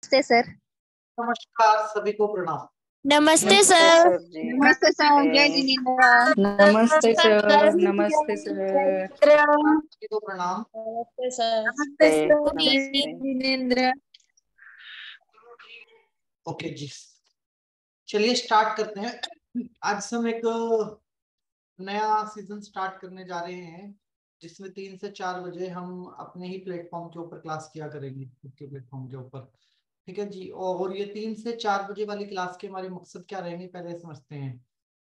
नमस्ते सर। नमस्कार, सभी को प्रणाम। नमस्ते नमस्ते सर। सर जी। नमस्ते सर, जय नमस्ते जिनेन्द्र। नमस्ते सर। नमस्ते सर। सभी को प्रणाम। नमस्ते सर। नमस्ते सर, गुड नमस्ते। इवनिंग जिनेन्द्र। ओके जी, चलिए स्टार्ट करते हैं। आज से हम एक नया सीजन स्टार्ट करने जा रहे हैं, जिसमें 3 से 4 बजे हम अपने ही प्लेटफॉर्म के ऊपर क्लास किया करेंगे, खुद के प्लेटफॉर्म के ऊपर। ठीक है जी। और ये 3 से 4 बजे वाली क्लास के हमारे मकसद क्या रहेंगे, पहले समझते हैं।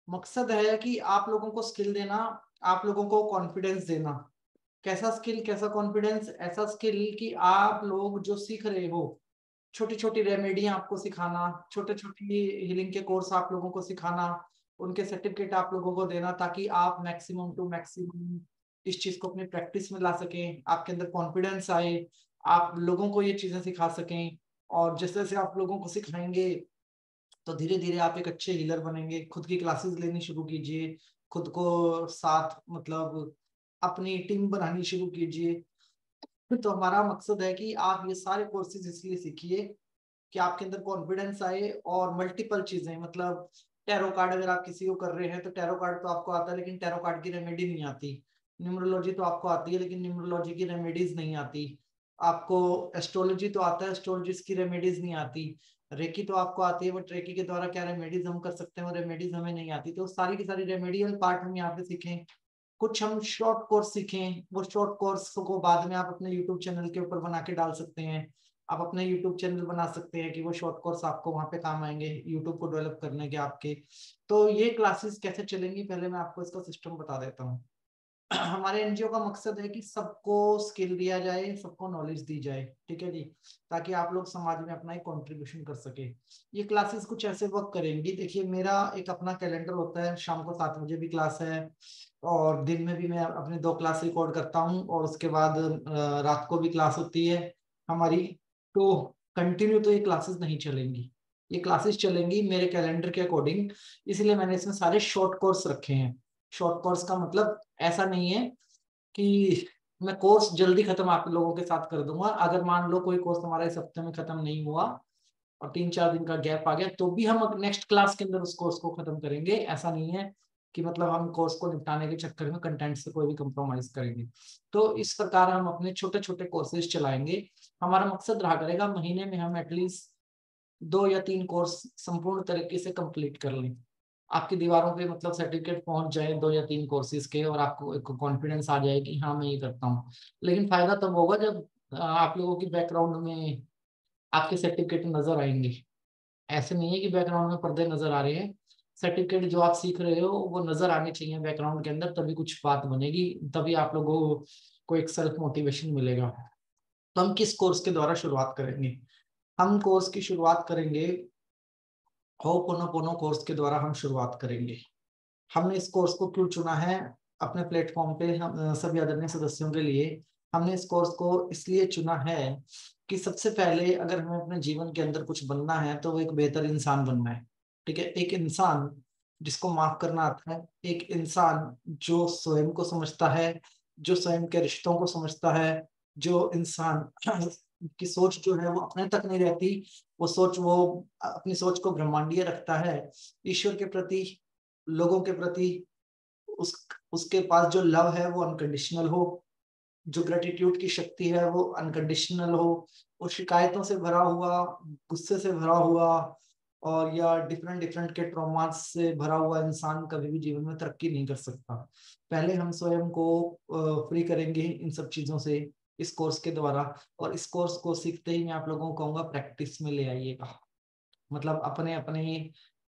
मकसद है कि आप लोगों को स्किल देना, आप लोगों को कॉन्फिडेंस देना। कैसा स्किल, कैसा कॉन्फिडेंस? ऐसा स्किल कि आप लोग जो सीख रहे हो, छोटी छोटी रेमेडियां आपको सिखाना, छोटे छोटी हीलिंग के कोर्स आप लोगों को सिखाना, उनके सर्टिफिकेट आप लोगों को देना, ताकि आप मैक्सिमम टू मैक्सिमम इस चीज को अपनी प्रैक्टिस में ला सकें, आपके अंदर कॉन्फिडेंस आए, आप लोगों को ये चीजें सिखा सकें। और जैसे जैसे आप लोगों को सिखाएंगे तो धीरे धीरे आप एक अच्छे हीलर बनेंगे। खुद की क्लासेस लेनी शुरू कीजिए, खुद को साथ मतलब अपनी टीम बनानी शुरू कीजिए। तो हमारा मकसद है कि आप ये सारे कोर्सेज इसलिए सीखिए कि आपके अंदर कॉन्फिडेंस आए। और मल्टीपल चीजें, मतलब टैरो कार्ड अगर आप किसी को कर रहे हैं तो टैरो कार्ड तो आपको आता है, लेकिन टैरो कार्ड की रेमेडी नहीं आती। न्यूमरोलॉजी तो आपको आती है, लेकिन न्यूमरोलॉजी की रेमेडीज नहीं आती। आपको एस्ट्रोलॉजी तो आता है, एस्ट्रोलॉजी की रेमेडीज नहीं आती। रेकी तो आपको आती है, बट रेकी के द्वारा क्या रेमेडीज हम कर सकते हैं, वो रेमेडीज हमें नहीं आती। तो सारी की सारी रेमेडियल पार्ट हम यहाँ पे सीखें। कुछ हम शॉर्ट कोर्स सीखें, वो शॉर्ट कोर्स को बाद में आप अपने यूट्यूब चैनल के ऊपर बना के डाल सकते हैं। आप अपने यूट्यूब चैनल बना सकते हैं कि वो शॉर्ट कोर्स आपको वहां पे काम आएंगे, यूट्यूब को डेवलप करने के आपके। तो ये क्लासेस कैसे चलेंगी, पहले मैं आपको इसका सिस्टम बता देता हूँ। हमारे एनजीओ का मकसद है कि सबको स्किल दिया जाए, सबको नॉलेज दी जाए। ठीक है जी, ताकि आप लोग समाज में अपना एक कंट्रीब्यूशन कर सके। ये क्लासेस कुछ ऐसे वर्क करेंगी, देखिए मेरा एक अपना कैलेंडर होता है, शाम को 7 बजे भी क्लास है, और दिन में भी मैं अपने 2 क्लास रिकॉर्ड करता हूँ, और उसके बाद रात को भी क्लास होती है हमारी। तो कंटिन्यू तो ये क्लासेस नहीं चलेंगी, ये क्लासेस चलेंगी मेरे कैलेंडर के अकॉर्डिंग। इसलिए मैंने इसमें सारे शॉर्ट कोर्स रखे हैं। शॉर्ट कोर्स का मतलब ऐसा नहीं है कि मैं कोर्स जल्दी खत्म आप लोगों के साथ कर दूंगा। अगर मान लो कोई कोर्स हमारा इस हफ्ते में खत्म नहीं हुआ और 3-4 दिन का गैप आ गया, तो भी हम नेक्स्ट क्लास के अंदर उस कोर्स को खत्म करेंगे। ऐसा नहीं है कि मतलब हम कोर्स को निपटाने के चक्कर में कंटेंट से कोई भी कंप्रोमाइज करेंगे। तो इस प्रकार हम अपने छोटे छोटे कोर्सेज चलाएंगे। हमारा मकसद रहा करेगा महीने में हम एटलीस्ट 2 या 3 कोर्स संपूर्ण तरीके से कंप्लीट कर लें। आपकी दीवारों पे मतलब सर्टिफिकेट पहुंच जाए 2 या 3 कोर्सेज के, और आपको एक कॉन्फिडेंस आ जाए कि हाँ मैं ये करता हूँ। लेकिन फायदा तब होगा जब आप लोगों की बैकग्राउंड में आपके सर्टिफिकेट नजर आएंगे। ऐसे नहीं है कि बैकग्राउंड में पर्दे नजर आ रहे हैं, सर्टिफिकेट जो आप सीख रहे हो वो नजर आने चाहिए बैकग्राउंड के अंदर, तभी कुछ बात बनेगी, तभी आप लोगों को एक सेल्फ मोटिवेशन मिलेगा। तो हम किस कोर्स के द्वारा शुरुआत करेंगे? हम कोर्स की शुरुआत करेंगे, होपोनोपोनो कोर्स के द्वारा हम शुरुआत करेंगे। हमने इस कोर्स को क्यों चुना है अपने प्लेटफॉर्म पे, हम सभी आदरणीय सदस्यों के लिए हमने इस कोर्स को इसलिए चुना है कि सबसे पहले अगर हमें अपने जीवन के अंदर कुछ बनना है तो वो एक बेहतर इंसान बनना है। ठीक है, एक इंसान जिसको माफ करना आता है, एक इंसान जो स्वयं को समझता है, जो स्वयं के रिश्तों को समझता है, जो इंसान की सोच जो है वो अपने तक नहीं रहती, वो सोच वो अपनी सोच को ब्रह्मांडीय रखता है, ईश्वर के प्रति, लोगों के प्रति उस उसके पास जो लव है वो अनकंडीशनल हो, जो ग्रेटिट्यूड की शक्ति है वो अनकंडीशनल हो। वो शिकायतों से भरा हुआ, गुस्से से भरा हुआ, और या डिफरेंट डिफरेंट के ट्रॉमास से भरा हुआ इंसान कभी भी जीवन में तरक्की नहीं कर सकता। पहले हम स्वयं को फ्री करेंगे इन सब चीजों से इस कोर्स के द्वारा। और इस कोर्स को सीखते ही मैं आप लोगों को कहूंगा प्रैक्टिस में ले आइएगा। मतलब अपने अपने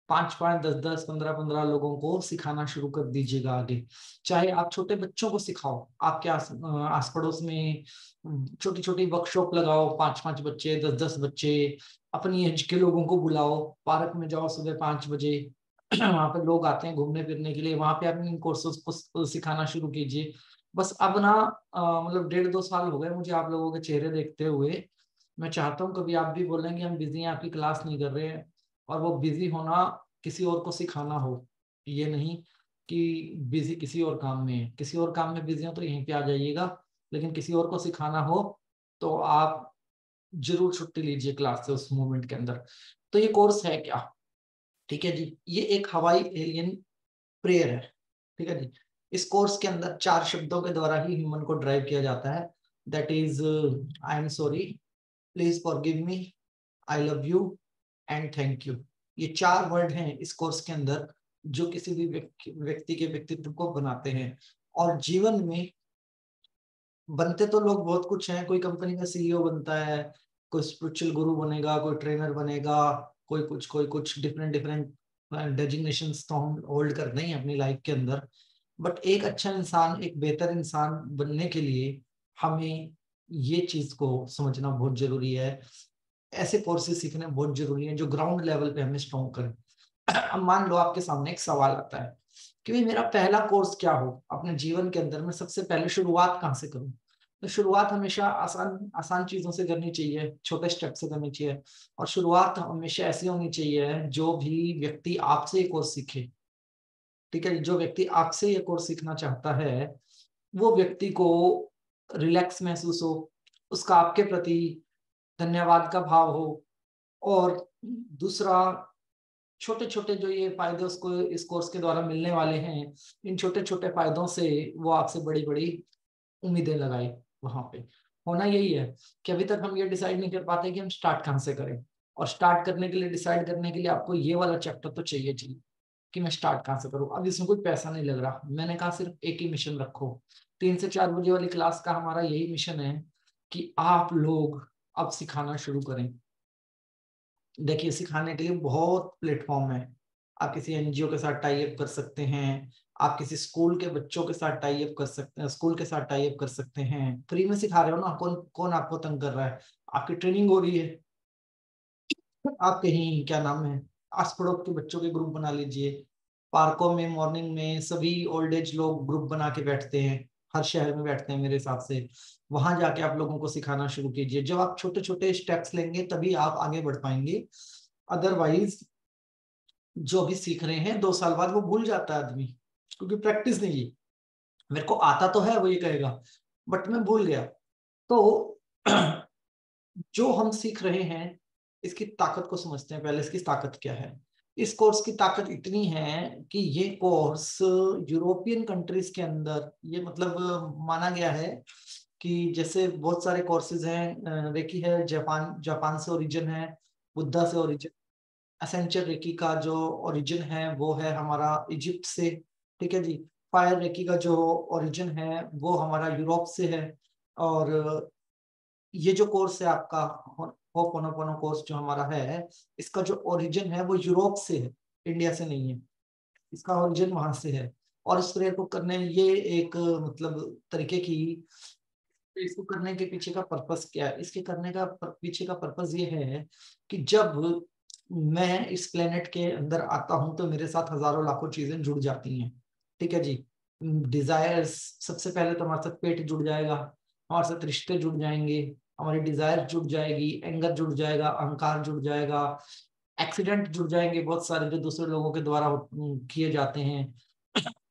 5-5, 10-10, 15-15 लोगों को सिखाना शुरू कर दीजिएगा आगे। चाहे आप छोटे बच्चों को सिखाओ, आपके आस पड़ोस में छोटी छोटी वर्कशॉप लगाओ, 5-5 बच्चे, 10-10 बच्चे, अपनी एज के लोगों को बुलाओ, पार्क में जाओ सुबह 5 बजे। वहां पे लोग आते हैं घूमने फिरने के लिए, वहां पे आप इन कोर्सेज को सिखाना शुरू कीजिए। बस अब ना मतलब 1.5-2 साल हो गए मुझे आप लोगों के चेहरे देखते हुए। मैं चाहता हूँ कभी आप भी बोलेंगे हम बिजी हैं, आपकी क्लास नहीं कर रहे हैं। और वो बिजी होना किसी और को सिखाना हो, ये नहीं कि बिजी किसी और काम में है। किसी और काम में बिजी हो तो यहीं पे आ जाइएगा, लेकिन किसी और को सिखाना हो तो आप जरूर छुट्टी लीजिए क्लास से उस मोमेंट के अंदर। तो ये कोर्स है क्या? ठीक है जी, ये एक हवाई एलियन प्रेयर है। ठीक है जी, इस कोर्स के अंदर 4 शब्दों के द्वारा ही ह्यूमन को ड्राइव किया जाता है। That is I am sorry, please forgive me, I love you and thank you. ये 4 वर्ड हैं इस कोर्स के अंदर जो किसी भी व्यक्ति के व्यक्तित्व को बनाते हैं। और जीवन में बनते तो लोग बहुत कुछ हैं, कोई कंपनी का सीईओ बनता है, कोई स्पिरिचुअल गुरु बनेगा, कोई ट्रेनर बनेगा, कोई कुछ डिफरेंट डिफरेंट डेजिग्नेशंस तो हम होल्ड करते हैं अपनी लाइफ के अंदर। बट एक अच्छा इंसान, एक बेहतर इंसान बनने के लिए हमें ये चीज को समझना बहुत जरूरी है। ऐसे कोर्सेज सीखने बहुत जरूरी है जो ग्राउंड लेवल पे हमें स्ट्रॉन्ग करें। अब मान लो आपके सामने एक सवाल आता है कि भाई मेरा पहला कोर्स क्या हो अपने जीवन के अंदर, मैं सबसे पहले शुरुआत कहाँ से करूं? तो शुरुआत हमेशा आसान आसान चीजों से करनी चाहिए, छोटे स्टेप से करनी चाहिए। और शुरुआत हमेशा ऐसी होनी चाहिए जो भी व्यक्ति आपसे ये कोर्स सीखे, ठीक है, जो व्यक्ति आपसे ये कोर्स सीखना चाहता है वो व्यक्ति को रिलैक्स महसूस हो, उसका आपके प्रति धन्यवाद का भाव हो। और दूसरा, छोटे छोटे जो ये फायदे उसको इस कोर्स के द्वारा मिलने वाले हैं, इन छोटे छोटे फायदों से वो आपसे बड़ी बड़ी उम्मीदें लगाए। वहां पे होना यही है कि अभी तक हम ये डिसाइड नहीं कर पाते कि हम स्टार्ट कहाँ से करें। और स्टार्ट करने के लिए, डिसाइड करने के लिए आपको ये वाला चैप्टर तो चाहिए चाहिए कि मैं स्टार्ट कहाँ से करूँ। अब इसमें कोई पैसा नहीं लग रहा, मैंने कहा सिर्फ एक ही मिशन रखो। 3 से 4 बजे वाली क्लास का हमारा यही मिशन है कि आप लोग अब सिखाना शुरू करें। देखिए, सिखाने के लिए बहुत प्लेटफॉर्म है। आप किसी एनजीओ के साथ टाई अप कर सकते हैं, आप किसी स्कूल के बच्चों के साथ टाई अप कर सकते हैं, स्कूल के साथ टाई अप कर सकते हैं। फ्री में सिखा रहे हो ना, कौन कौन आपको तंग कर रहा है? आपकी ट्रेनिंग हो रही है। आप कहीं क्या नाम है, आस पड़ोस के बच्चों के ग्रुप बना लीजिए। पार्कों में मॉर्निंग में सभी ओल्ड एज लोग ग्रुप बना के बैठते हैं, हर शहर में बैठते हैं मेरे हिसाब से। वहां जाके आप लोगों को सिखाना शुरू कीजिए। जब आप छोटे छोटे स्टेप्स लेंगे तभी आप आगे बढ़ पाएंगे। अदरवाइज जो अभी सीख रहे हैं 2 साल बाद वो भूल जाता है आदमी, क्योंकि प्रैक्टिस नहीं की। मेरे को आता तो है वो ये कहेगा, बट मैं भूल गया। तो जो हम सीख रहे हैं इसकी ताकत को समझते हैं पहले। इसकी ताकत क्या है? इस कोर्स की ताकत इतनी है कि ये कोर्स यूरोपियन कंट्रीज के अंदर, ये मतलब माना गया है कि जैसे बहुत सारे कोर्सेज हैं, रेकी है जापान जापान से ओरिजिन है, बुद्धा से ओरिजिन, एसेंशियल रेकी का जो ओरिजिन है वो है हमारा इजिप्ट से। ठीक है जी, फायर रेकी का जो ओरिजिन है वो हमारा यूरोप से है। और ये जो कोर्स है आपका होपोनोपोनो कोर्स जो हमारा है, इसका जो ओरिजिन है वो यूरोप से है, इंडिया से नहीं है। इसका ओरिजिन वहां से है। और इस प्रेयर को करने, ये एक मतलब तरीके की, इसको करने के पीछे का पर्पस क्या है? इसके करने का पीछे का पर्पस ये है कि जब मैं इस प्लेनेट के अंदर आता हूं तो मेरे साथ हजारों लाखों चीजें जुड़ जाती हैं। ठीक है जी, डिजायर्स, सबसे पहले तो हमारे साथ पेट जुड़ जाएगा, हमारे साथ रिश्ते जुड़ जाएंगे, हमारी डिजायर जुड़ जाएगी, एंगर जुड़ जाएगा, अहंकार जुड़ जाएगा, एक्सीडेंट जुड़ जाएंगे बहुत सारे जो दूसरे लोगों के द्वारा किए जाते हैं।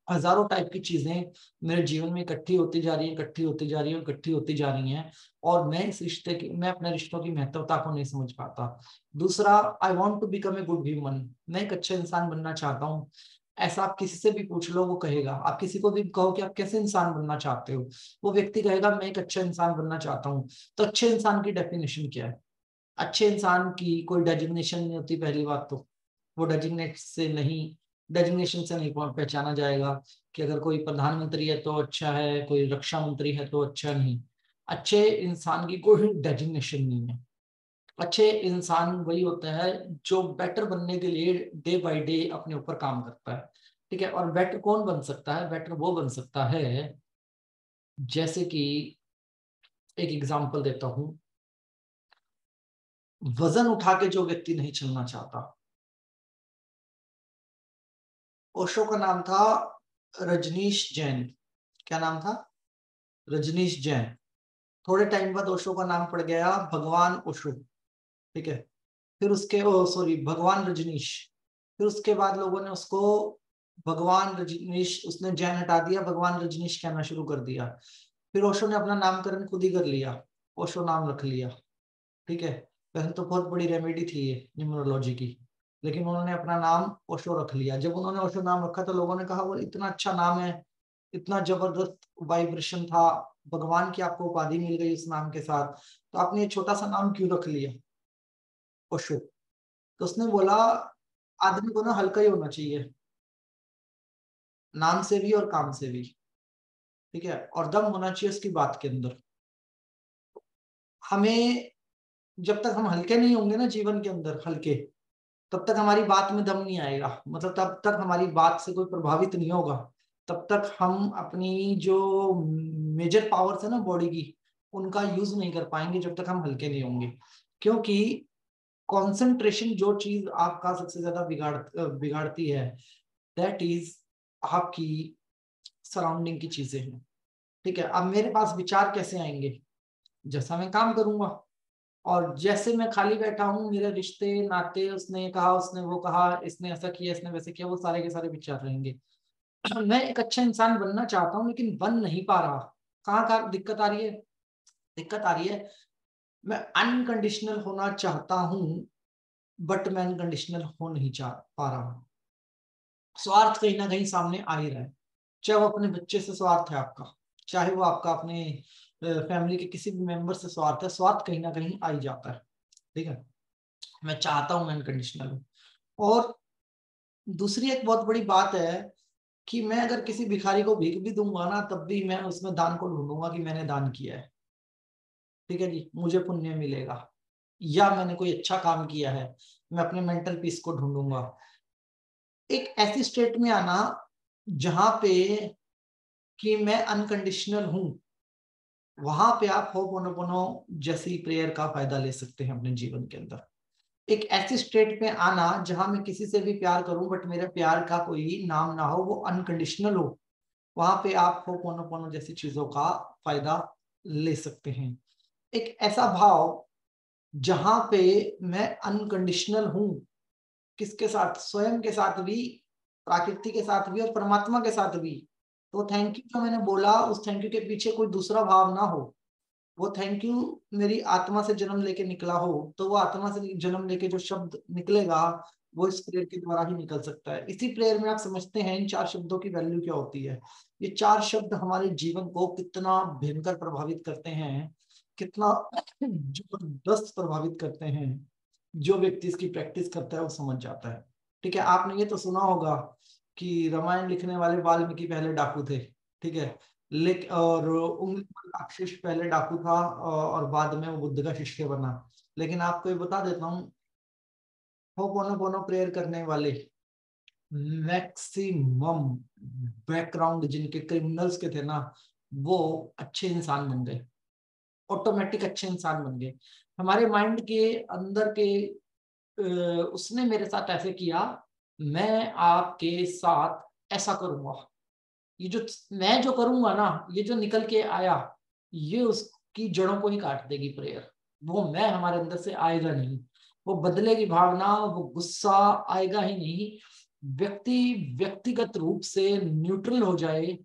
हजारों टाइप की चीजें मेरे जीवन में इकट्ठी होती जा रही है, इकट्ठी होती जा रही है, इकट्ठी होती जा रही हैं। और मैं इस रिश्ते की, मैं अपने रिश्तों की महत्वता को नहीं समझ पाता। दूसरा, I want to become a good human, मैं एक अच्छे इंसान बनना चाहता हूँ। ऐसा आप किसी से भी पूछ लो वो कहेगा। आप किसी को भी कहो कि आप कैसे इंसान बनना चाहते हो, वो व्यक्ति कहेगा मैं एक अच्छा इंसान बनना चाहता हूँ। तो अच्छे इंसान की डेफिनेशन क्या है? अच्छे इंसान की कोई डेजिग्नेशन नहीं होती, पहली बात तो वो डेजिग्नेशन से नहीं पहचाना जाएगा कि अगर कोई प्रधानमंत्री है तो अच्छा है, कोई रक्षा मंत्री है तो अच्छा नहीं। अच्छे इंसान की कोई डेजिग्नेशन नहीं है। अच्छे इंसान वही होता है जो बेटर बनने के लिए डे बाय डे अपने ऊपर काम करता है। ठीक है, और बेटर कौन बन सकता है? बेटर वो बन सकता है, जैसे कि एक एग्जांपल देता हूं, वजन उठा के जो व्यक्ति नहीं चलना चाहता। ओशो का नाम था रजनीश जैन। क्या नाम था? रजनीश जैन। थोड़े टाइम बाद ओशो का नाम पड़ गया भगवान ओशो। ठीक है, फिर उसके सॉरी भगवान रजनीश। फिर उसके बाद लोगों ने उसको भगवान रजनीश, उसने जैन हटा दिया, भगवान रजनीश कहना शुरू कर दिया। फिर ओशो ने अपना नामकरण खुद ही कर लिया, ओशो नाम रख लिया। ठीक है, वैसे तो बहुत बड़ी रेमेडी थी ये न्यूमरोलॉजी की, लेकिन उन्होंने अपना नाम ओशो रख लिया। जब उन्होंने ओशो नाम रखा तो लोगों ने कहा वो इतना अच्छा नाम है, इतना जबरदस्त वाइब्रेशन था, भगवान की आपको उपाधि मिल गई उस नाम के साथ, तो आपने ये छोटा सा नाम क्यों रख लिया ओशो? तो उसने बोला आदमी को ना हल्का ही होना चाहिए, नाम से भी और काम से भी, ठीक है, और दम होना चाहिए उसकी बात के अंदर। हमें जब तक हम हल्के नहीं होंगे ना जीवन के अंदर हल्के, तब तक हमारी बात में दम नहीं आएगा, मतलब तब तक हमारी बात से कोई प्रभावित नहीं होगा, तब तक हम अपनी जो मेजर पावर्स है ना बॉडी की, उनका यूज नहीं कर पाएंगे जब तक हम हल्के नहीं होंगे। क्योंकि कंसंट्रेशन जो चीज आपका सबसे ज्यादा बिगाड़ती है, दैट इज आपकी सराउंडिंग की चीजें हैं, ठीक है। अब मेरे पास विचार कैसे आएंगे? जैसा मैं काम करूंगा, और जैसे मैं खाली बैठा हूँ मेरे रिश्ते नाते, उसने ये कहा, उसने वो कहा, इसने ऐसा किया, इसने वैसे किया, वो सारे के सारे विचार रहेंगे। मैं एक अच्छा इंसान बनना चाहता हूँ लेकिन बन नहीं पा रहा। कहाँ दिक्कत आ रही है? दिक्कत आ रही है, मैं अनकंडीशनल होना चाहता हूँ बट मैं अनकंडीशनल हो नहीं चाह पा रहा। स्वार्थ कहीं ना कहीं सामने आ ही रहा है, चाहे वो अपने बच्चे से स्वार्थ है आपका, चाहे वो आपका अपने फैमिली के किसी भी मेंबर से स्वार्थ है, स्वार्थ कहीं ना कहीं आ ही जाता है, ठीक है। मैं चाहता हूं मैं अनकंडीशनल हूं। और दूसरी एक बहुत बड़ी बात है कि मैं अगर किसी भिखारी को भीख भी दूंगा ना, तब भी मैं उसमें दान को ढूंढूंगा कि मैंने दान किया है, ठीक है जी, मुझे पुण्य मिलेगा, या मैंने कोई अच्छा काम किया है, मैं अपने मेंटल पीस को ढूंढूंगा। एक ऐसी स्टेट में आना जहां पे कि मैं अनकंडीशनल हूं, वहां पे आप होपोनोपोनो जैसी प्रेयर का फायदा ले सकते हैं अपने जीवन के अंदर। एक ऐसी स्टेट में आना जहां मैं किसी से भी प्यार करूं बट मेरे प्यार का कोई नाम ना हो, वो अनकंडीशनल हो, वहां पे आप होपोनोपोनो जैसी चीजों का फायदा ले सकते हैं। एक ऐसा भाव जहां पे मैं अनकंडीशनल हूं, किसके साथ? स्वयं के साथ भी, प्रकृति के साथ भी, और परमात्मा के साथ भी। तो थैंक यू जो मैंने बोला, उस थैंक यू के पीछे कोई दूसरा भाव ना हो, वो थैंक यू मेरी आत्मा से जन्म लेके निकला हो, तो वो आत्मा से जन्म लेके जो शब्द निकलेगा वो इस प्रेयर के द्वारा ही निकल सकता है। इसी प्रेयर में आप समझते हैं इन 4 शब्दों की वैल्यू क्या होती है। ये 4 शब्द हमारे जीवन को कितना भयंकर प्रभावित करते हैं, कितना जबरदस्त प्रभावित करते हैं। जो व्यक्ति इसकी प्रैक्टिस करता है वो समझ जाता है, ठीक है। आपने ये तो सुना होगा कि रामायण लिखने वाले वाल्मीकि पहले डाकू थे, ठीक है, लेकिन और राक्षस पहले डाकू था और बाद में वो बुद्ध का शिष्य बना। लेकिन आपको ये बता देता हूँ, होपोनोपोनो प्रेयर करने वाले मैक्सिमम बैकग्राउंड जिनके क्रिमिनल्स के थे ना, वो अच्छे इंसान बन गए, ऑटोमेटिक अच्छे इंसान बन गए। हमारे माइंड के अंदर के उसने मेरे साथ ऐसे किया, मैं आपके साथ ऐसा करूंगा। ये जो मैं जो करूंगा ना, ये जो निकल के आया, ये उसकी जड़ों को ही काट देगी प्रेयर। वो मैं हमारे अंदर से आएगा नहीं, वो बदले की भावना, वो गुस्सा आएगा ही नहीं। व्यक्ति व्यक्तिगत रूप से न्यूट्रल हो जाए,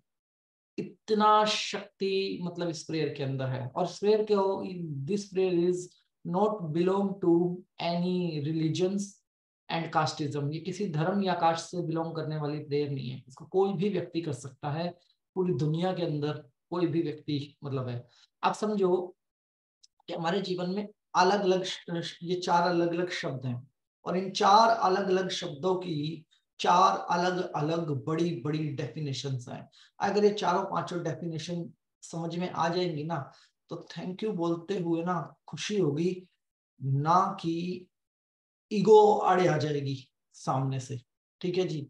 इतना शक्ति मतलब इस प्रेयर के अंदर है। और इस प्रेयर के, this prayer is not belong to any religions and casteism. ये किसी धर्म या कास्ट से बिलोंग करने वाली प्रेयर नहीं है, इसको कोई भी व्यक्ति कर सकता है, पूरी दुनिया के अंदर कोई भी व्यक्ति मतलब है। आप समझो कि हमारे जीवन में अलग अलग ये 4 अलग अलग शब्द हैं, और इन 4 अलग अलग शब्दों की 4 अलग अलग बड़ी बड़ी डेफिनेशंस हैं। अगर ये चारों पांचों डेफिनेशन समझ में आ जाएंगी ना, तो थैंक यू बोलते हुए ना खुशी होगी, ना कि ईगो आड़े आ जाएगी सामने से, ठीक है जी।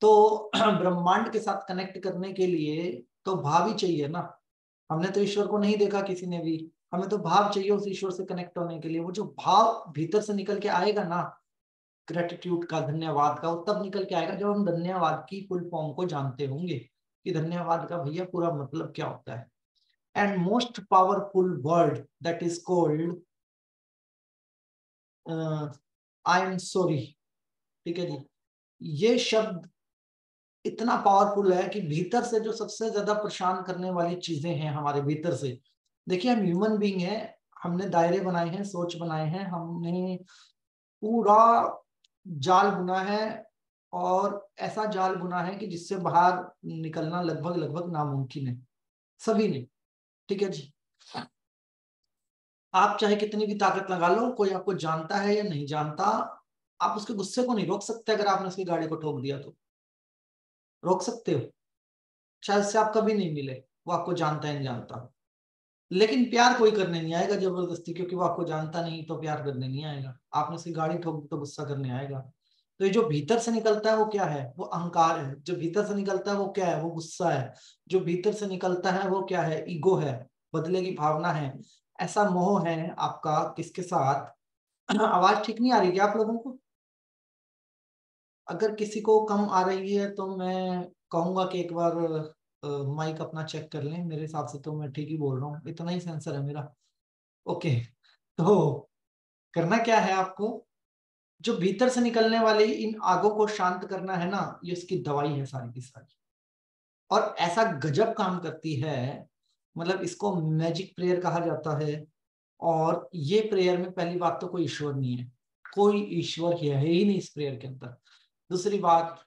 तो ब्रह्मांड के साथ कनेक्ट करने के लिए तो भाव ही चाहिए ना। हमने तो ईश्वर को नहीं देखा किसी ने भी, हमें तो भाव चाहिए उस ईश्वर से कनेक्ट होने के लिए। वो जो भाव भीतर से निकल के आएगा ना, ग्रेटिट्यूड का, धन्यवाद का, वो तब निकल के आएगा जब हम धन्यवाद की फुल फॉर्म को जानते होंगे कि धन्यवाद का भैया पूरा मतलब क्या होता है। And most powerful word that is called I am sorry, ठीक है जी। ये शब्द इतना पावरफुल है कि भीतर से जो सबसे ज्यादा परेशान करने वाली चीजें हैं हमारे भीतर से, देखिए हम ह्यूमन बीइंग है, हमने दायरे बनाए हैं, सोच बनाए हैं, हमने पूरा जाल बुना है और ऐसा जाल बुना है कि जिससे बाहर निकलना लगभग लगभग नामुमकिन है सभी ने। ठीक है जी, आप चाहे कितनी भी ताकत लगा लो, कोई आपको जानता है या नहीं जानता, आप उसके गुस्से को नहीं रोक सकते। अगर आपने उसकी गाड़ी को ठोक दिया तो रोक सकते हो? शायद से आप कभी नहीं मिले, वो आपको जानता है नहीं जानता। लेकिन प्यार कोई करने नहीं आएगा जबरदस्ती, क्योंकि वो आपको जानता नहीं, तो प्यार करने नहीं आएगा। आपने उसकी गाड़ी ठोक दी तो गुस्सा करने आएगा। तो ये जो भीतर से निकलता है वो क्या है? वो अहंकार है। जो भीतर से निकलता है वो क्या है? वो गुस्सा है। जो भीतर से निकलता है वो क्या है? ईगो है, बदले की भावना है, ऐसा मोह है आपका किसके साथ। आवाज ठीक नहीं आ रही क्या आप लोगों को? अगर किसी को कम आ रही है तो मैं कहूंगा कि एक बार माइक अपना चेक कर लें। मेरे हिसाब से तो मैं ठीक ही बोल रहा हूँ, इतना ही सेंसर है मेरा। ओके, तो करना क्या है आपको, जो भीतर से निकलने वाली इन आगों को शांत करना है ना, ये उसकी दवाई है सारी की सारी। और ऐसा गजब काम करती है, मतलब इसको मैजिक प्रेयर कहा जाता है। और ये प्रेयर में पहली बात तो कोई ईश्वर नहीं है, कोई ईश्वर है ही नहीं इस प्रेयर के अंदर। दूसरी बात,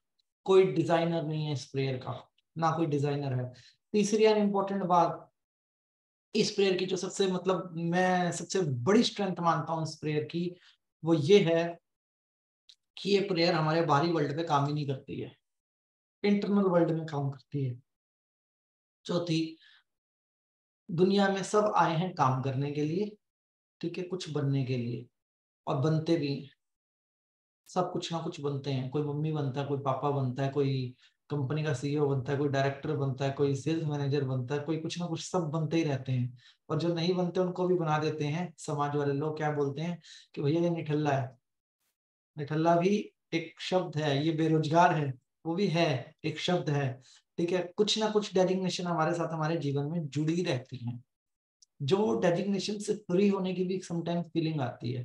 कोई डिजाइनर नहीं है इस प्रेयर का, ना कोई डिजाइनर है। तीसरी और इम्पोर्टेंट बात, इस प्रेयर की जो सबसे मतलब मैं सबसे बड़ी स्ट्रेंथ मानता हूँ इस प्रेयर की, वो ये है कि ये प्रेयर हमारे बाहरी वर्ल्ड पे काम ही नहीं करती है, इंटरनल वर्ल्ड में काम करती है। चौथी, दुनिया में सब आए हैं काम करने के लिए, ठीक है, कुछ बनने के लिए, और बनते भी हैं। सब कुछ ना कुछ बनते हैं। कोई मम्मी बनता है, कोई पापा बनता है, कोई कंपनी का सीईओ बनता है, कोई डायरेक्टर बनता है, कोई सेल्स मैनेजर बनता है, कोई कुछ ना कुछ सब बनते ही रहते हैं। और जो नहीं बनते उनको भी बना देते हैं समाज वाले लोग। क्या बोलते हैं कि भैया ये निठल्ला है। निठल्ला भी एक शब्द है, ये बेरोजगार है वो भी है, एक शब्द है। ठीक है, कुछ ना कुछ डेजिग्नेशन हमारे साथ हमारे जीवन में जुड़ी रहती है। जो डेजिग्नेशन से फ्री होने की भी समटाइम्स फीलिंग आती है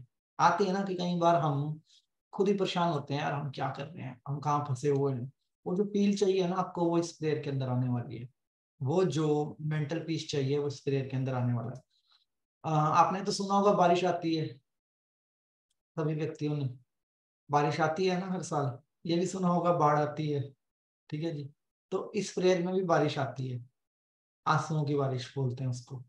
ना, कि कई बार हम खुद ही परेशान होते हैं, यार हम क्या कर रहे हैं, हम कहाँ फंसे हुए हैं। वो जो फील चाहिए ना आपको, वो इस प्रेयर के अंदर आने वाली है। वो जो मेंटल पीस चाहिए वो इस प्रेयर के अंदर आने वाला है। आपने तो सुना होगा बारिश आती है, सभी व्यक्तियों ने। बारिश आती है ना हर साल। ये भी सुना होगा बाढ़ आती है। ठीक है जी, तो इस प्रेयर में भी बारिश आती है, आंसुओं की बारिश बोलते हैं उसको।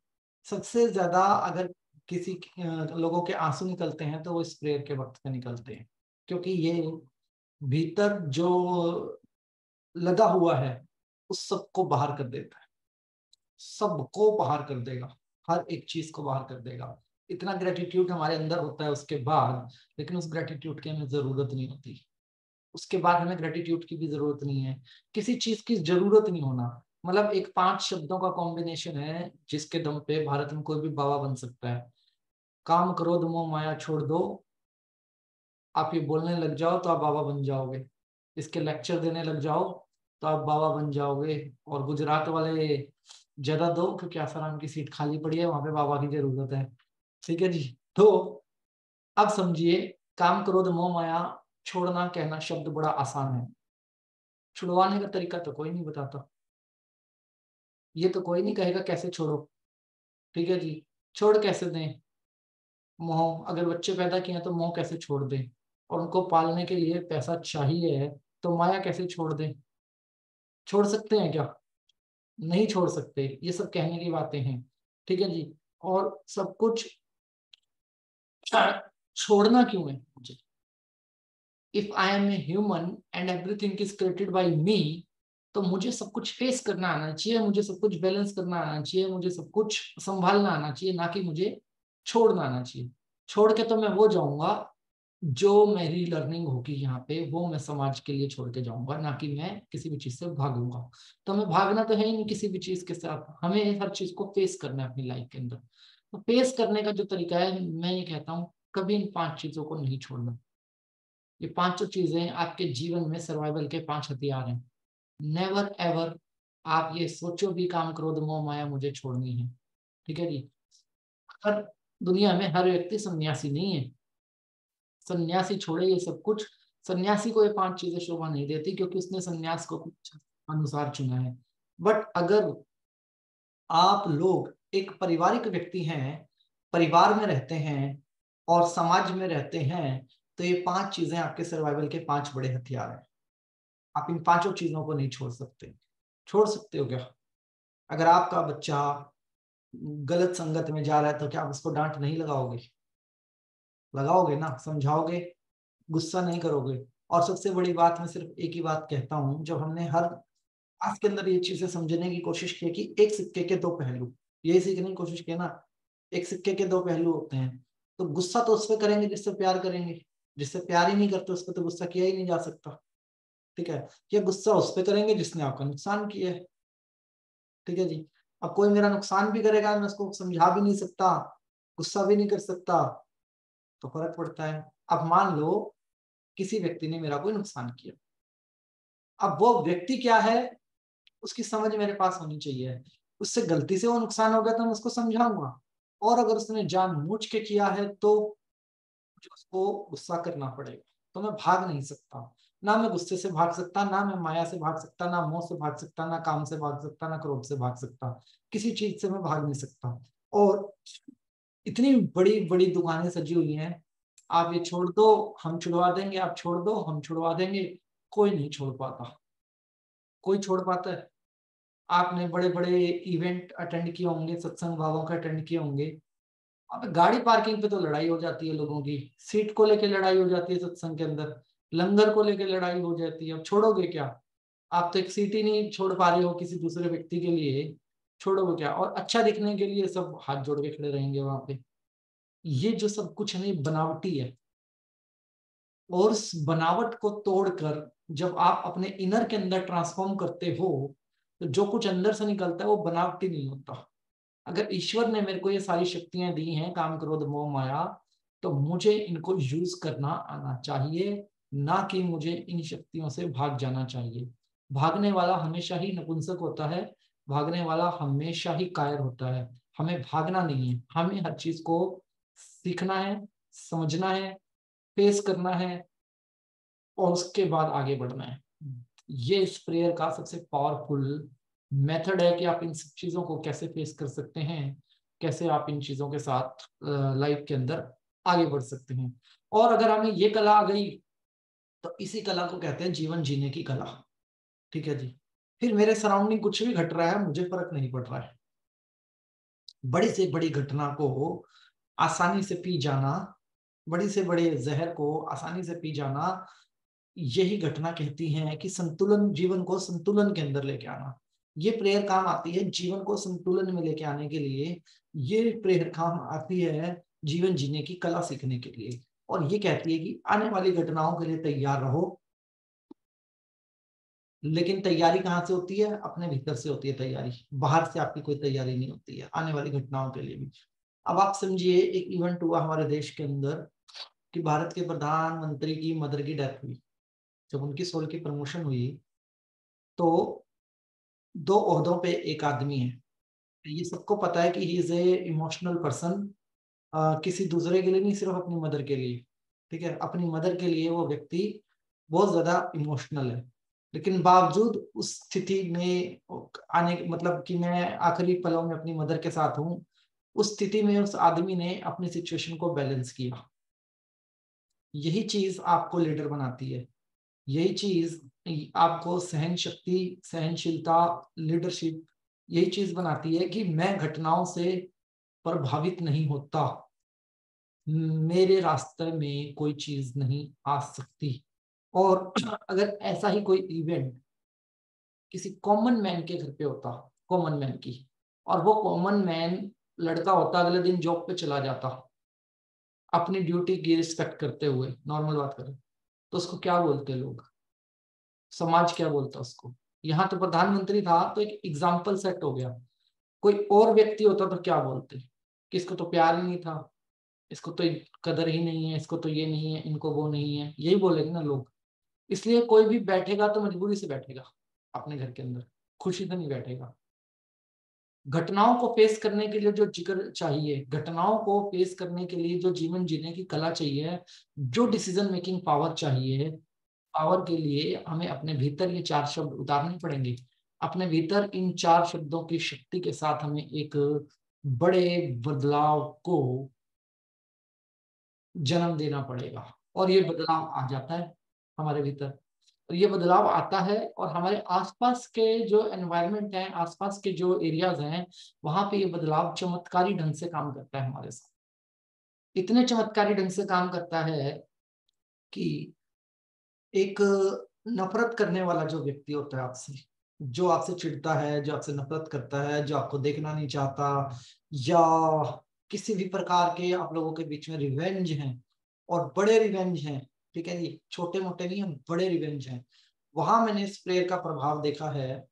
सबसे ज्यादा अगर किसी लोगों के आंसू निकलते हैं तो वो इस प्रेयर के वक्त पे निकलते हैं, क्योंकि ये भीतर जो लगा हुआ है उस सबको बाहर कर देता है। सबको बाहर कर देगा, हर एक चीज को बाहर कर देगा। इतना ग्रेटिट्यूड हमारे अंदर होता है उसके बाद, लेकिन उस ग्रेटिट्यूड की हमें जरूरत नहीं होती। उसके बाद हमें ग्रेटिट्यूड की भी जरूरत नहीं है, किसी चीज की जरूरत नहीं होना। मतलब एक 5 शब्दों का कॉम्बिनेशन है जिसके दम पे भारत में कोई भी बाबा बन सकता है। काम क्रोध मोह माया छोड़ दो, आप ये बोलने लग जाओ तो आप बाबा बन जाओगे। इसके लेक्चर देने लग जाओ तो आप बाबा बन जाओगे। और गुजरात वाले जगह दो, क्योंकि आसाराम की सीट खाली पड़ी है, वहां पे बाबा की जरूरत है। ठीक है जी, तो अब समझिए, काम क्रोध मोह माया छोड़ना कहना शब्द बड़ा आसान है, छुड़वाने का तरीका तो कोई नहीं बताता। ये तो कोई नहीं कहेगा कैसे छोड़ो। ठीक है जी, छोड़ कैसे दें मोह? अगर बच्चे पैदा किए हैं तो मोह कैसे छोड़ दें? और उनको पालने के लिए पैसा चाहिए, तो माया कैसे छोड़ दें? छोड़ सकते हैं क्या? नहीं छोड़ सकते। ये सब कहने की बातें हैं। ठीक है जी, और सब कुछ छोड़ना क्यों है मुझे? If I am a human and everything is created by me, तो मुझे सब कुछ फेस करना आना चाहिए, मुझे सब कुछ बैलेंस करना आना चाहिए, मुझे सब कुछ संभालना आना चाहिए, ना कि मुझे छोड़ना आना चाहिए। छोड़ के तो मैं वो जाऊंगा जो मेरी लर्निंग होगी यहाँ पे, वो मैं समाज के लिए छोड़ के जाऊंगा, ना कि मैं किसी भी चीज से भागूंगा। तो हमें भागना तो है ही नहीं किसी भी चीज के साथ, हमें हर चीज को फेस करना है अपनी लाइफ के अंदर। तो फेस करने का जो तरीका है, मैं ये कहता हूँ, कभी इन 5 चीजों को नहीं छोड़ना। ये 5 चीजें आपके जीवन में सर्वाइवल के 5 हथियार हैं। नेवर एवर आप ये सोचो भी काम क्रोध मोह माया मुझे छोड़नी है। ठीक है जी, हर दुनिया में हर व्यक्ति सन्यासी नहीं है। सन्यासी छोड़े ये सब कुछ, सन्यासी को ये 5 चीजें शोभा नहीं देती, क्योंकि उसने सन्यास को कुछ अनुसार चुना है। बट अगर आप लोग एक पारिवारिक व्यक्ति हैं, परिवार में रहते हैं और समाज में रहते हैं, तो ये 5 चीजें आपके सर्वाइवल के 5 बड़े हथियार हैं। आप इन 5 चीजों को नहीं छोड़ सकते। छोड़ सकते हो क्या? अगर आपका बच्चा गलत संगत में जा रहा है तो क्या आप उसको डांट नहीं लगाओगे? लगाओगे ना, समझाओगे, गुस्सा नहीं करोगे। और सबसे बड़ी बात, मैं सिर्फ एक ही बात कहता हूं, जब हमने हर आज के अंदर ये चीजें समझने की कोशिश की कि एक सिक्के के 2 पहलू, यही सीखने की कोशिश की ना, एक सिक्के के 2 पहलू होते हैं। तो गुस्सा तो उस पर करेंगे जिससे प्यार करेंगे, जिससे प्यार ही नहीं करते उस पर तो गुस्सा किया ही नहीं जा सकता। ठीक है? या गुस्सा उस पर करेंगे जिसने आपका नुकसान किया है। ठीक है जी? अब कोई मेरा नुकसान भी करेगा, मैं उसको समझा भी नहीं सकता, गुस्सा भी नहीं कर सकता, तो फर्क पड़ता है। अब मान लो किसी व्यक्ति ने मेरा कोई नुकसान किया, अब वो व्यक्ति क्या है उसकी समझ मेरे पास होनी चाहिए। उससे गलती से वो नुकसान हो गया तो मैं उसको समझाऊंगा, और अगर उसने जानबूझ के किया है तो मुझे उसको गुस्सा करना पड़ेगा। तो मैं भाग नहीं सकता, ना मैं गुस्से से भाग सकता, ना मैं माया से भाग सकता, ना मोह से भाग सकता, ना काम से भाग सकता, ना क्रोध से भाग सकता। किसी चीज से मैं भाग नहीं सकता। और इतनी बड़ी बड़ी दुकानें सजी हुई हैं, आप ये छोड़ दो हम छुड़वा देंगे, आप छोड़ दो हम छुड़वा देंगे, कोई नहीं छोड़ पाता। कोई छोड़ पाता है? आपने बड़े बड़े इवेंट अटेंड किए होंगे, सत्संग भावों के अटेंड किए होंगे, अब गाड़ी पार्किंग पे तो लड़ाई हो जाती है लोगों की, सीट को लेके लड़ाई हो जाती है सत्संग के अंदर, लंगर को लेके लड़ाई हो जाती है। अब छोड़ोगे क्या? आप तो एक सीट ही नहीं छोड़ पा रहे हो किसी दूसरे व्यक्ति के लिए, छोड़ोगे क्या? और अच्छा दिखने के लिए सब हाथ जोड़ के खड़े रहेंगे वहां पे। ये जो सब कुछ नहीं बनावटी है, और उस बनावट को तोड़कर जब आप अपने इनर के अंदर ट्रांसफॉर्म करते हो, तो जो कुछ अंदर से निकलता है वो बनावटी नहीं होता। अगर ईश्वर ने मेरे को ये सारी शक्तियां दी हैं, काम क्रोध मोह माया, तो मुझे इनको यूज करना आना चाहिए, ना कि मुझे इन शक्तियों से भाग जाना चाहिए। भागने वाला हमेशा ही नपुंसक होता है, भागने वाला हमेशा ही कायर होता है। हमें भागना नहीं है, हमें हर चीज को सीखना है, समझना है, फेस करना है, और उसके बाद आगे बढ़ना है। ये इस प्रेयर का सबसे पावरफुल मेथड है कि आप इन सब चीजों को कैसे फेस कर सकते हैं, कैसे आप इन चीजों के साथ लाइफ के अंदर आगे बढ़ सकते हैं। और अगर हमें ये कला आ गई तो इसी कला को कहते हैं जीवन जीने की कला। ठीक है जी? फिर मेरे सराउंडिंग कुछ भी घट रहा है मुझे फर्क नहीं पड़ रहा है। बड़ी से बड़ी घटना को आसानी से पी जाना, बड़ी से बड़े जहर को आसानी से पी जाना, यही घटना कहती है कि संतुलन, जीवन को संतुलन के अंदर लेके आना। ये प्रेयर काम आती है जीवन को संतुलन में लेके आने के लिए। ये प्रेयर काम आती है जीवन जीने की कला सीखने के लिए। और ये कहती है कि आने वाली घटनाओं के लिए तैयार रहो। लेकिन तैयारी कहाँ से होती है? अपने भीतर से होती है तैयारी, बाहर से आपकी कोई तैयारी नहीं होती है आने वाली घटनाओं के लिए भी। अब आप समझिए, एक इवेंट हुआ हमारे देश के अंदर कि भारत के प्रधानमंत्री की मदर की डेथ हुई। जब उनकी सोल की प्रमोशन हुई तो 2 ओहदों पे एक आदमी है। ये सबको पता है कि he is a emotional person, किसी दूसरे के लिए नहीं, सिर्फ अपनी मदर के लिए। ठीक है? अपनी मदर के लिए वो व्यक्ति बहुत ज्यादा इमोशनल है। लेकिन बावजूद उस स्थिति में आने, मतलब कि मैं आखिरी पलों में अपनी मदर के साथ हूँ, उस स्थिति में उस आदमी ने अपनी सिचुएशन को बैलेंस किया। यही चीज आपको लीडर बनाती है। यही चीज आपको सहन शक्ति, सहनशीलता, लीडरशिप, यही चीज बनाती है कि मैं घटनाओं से प्रभावित नहीं होता, मेरे रास्ते में कोई चीज नहीं आ सकती। और अगर ऐसा ही कोई इवेंट किसी कॉमन मैन के घर पे होता, कॉमन मैन की, और वो कॉमन मैन लड़का होता, अगले दिन जॉब पे चला जाता अपनी ड्यूटी की रिस्पेक्ट करते हुए, नॉर्मल बात करें, तो उसको क्या बोलते लोग? समाज क्या बोलता उसको? यहाँ तो प्रधानमंत्री था तो एक एग्जाम्पल सेट हो गया। कोई और व्यक्ति होता तो क्या बोलते कि इसको तो प्यार ही नहीं था, इसको तो कदर ही नहीं है, इसको तो ये नहीं है, इनको वो नहीं है, यही बोलेंगे ना लोग। इसलिए कोई भी बैठेगा तो मजबूरी से बैठेगा अपने घर के अंदर, खुशी से नहीं बैठेगा। घटनाओं को फेस करने के लिए जो जिगर चाहिए, घटनाओं को फेस करने के लिए जो जीवन जीने की कला चाहिए, जो डिसीजन मेकिंग पावर चाहिए, पावर के लिए हमें अपने भीतर ये 4 शब्द उतारने पड़ेंगे। अपने भीतर इन 4 शब्दों की शक्ति के साथ हमें एक बड़े बदलाव को जन्म देना पड़ेगा। और ये बदलाव आ जाता है हमारे भीतर, और ये बदलाव आता है और हमारे आसपास के जो एनवायरनमेंट है, आसपास के जो एरियाज हैं, वहां पे ये बदलाव चमत्कारी ढंग से काम करता है हमारे साथ। इतने चमत्कारी ढंग से काम करता है कि एक नफरत करने वाला जो व्यक्ति होता है आपसे, जो आपसे चिढ़ता है, जो आपसे नफरत करता है, जो आपको देखना नहीं चाहता, या किसी भी प्रकार के आप लोगों के बीच में रिवेंज हैं, और बड़े रिवेंज हैं, ठीक है जी, छोटे मोटे नहीं हैं, बड़े रिवेंज हैं, वहां मैंने इस प्रेयर का प्रभाव देखा है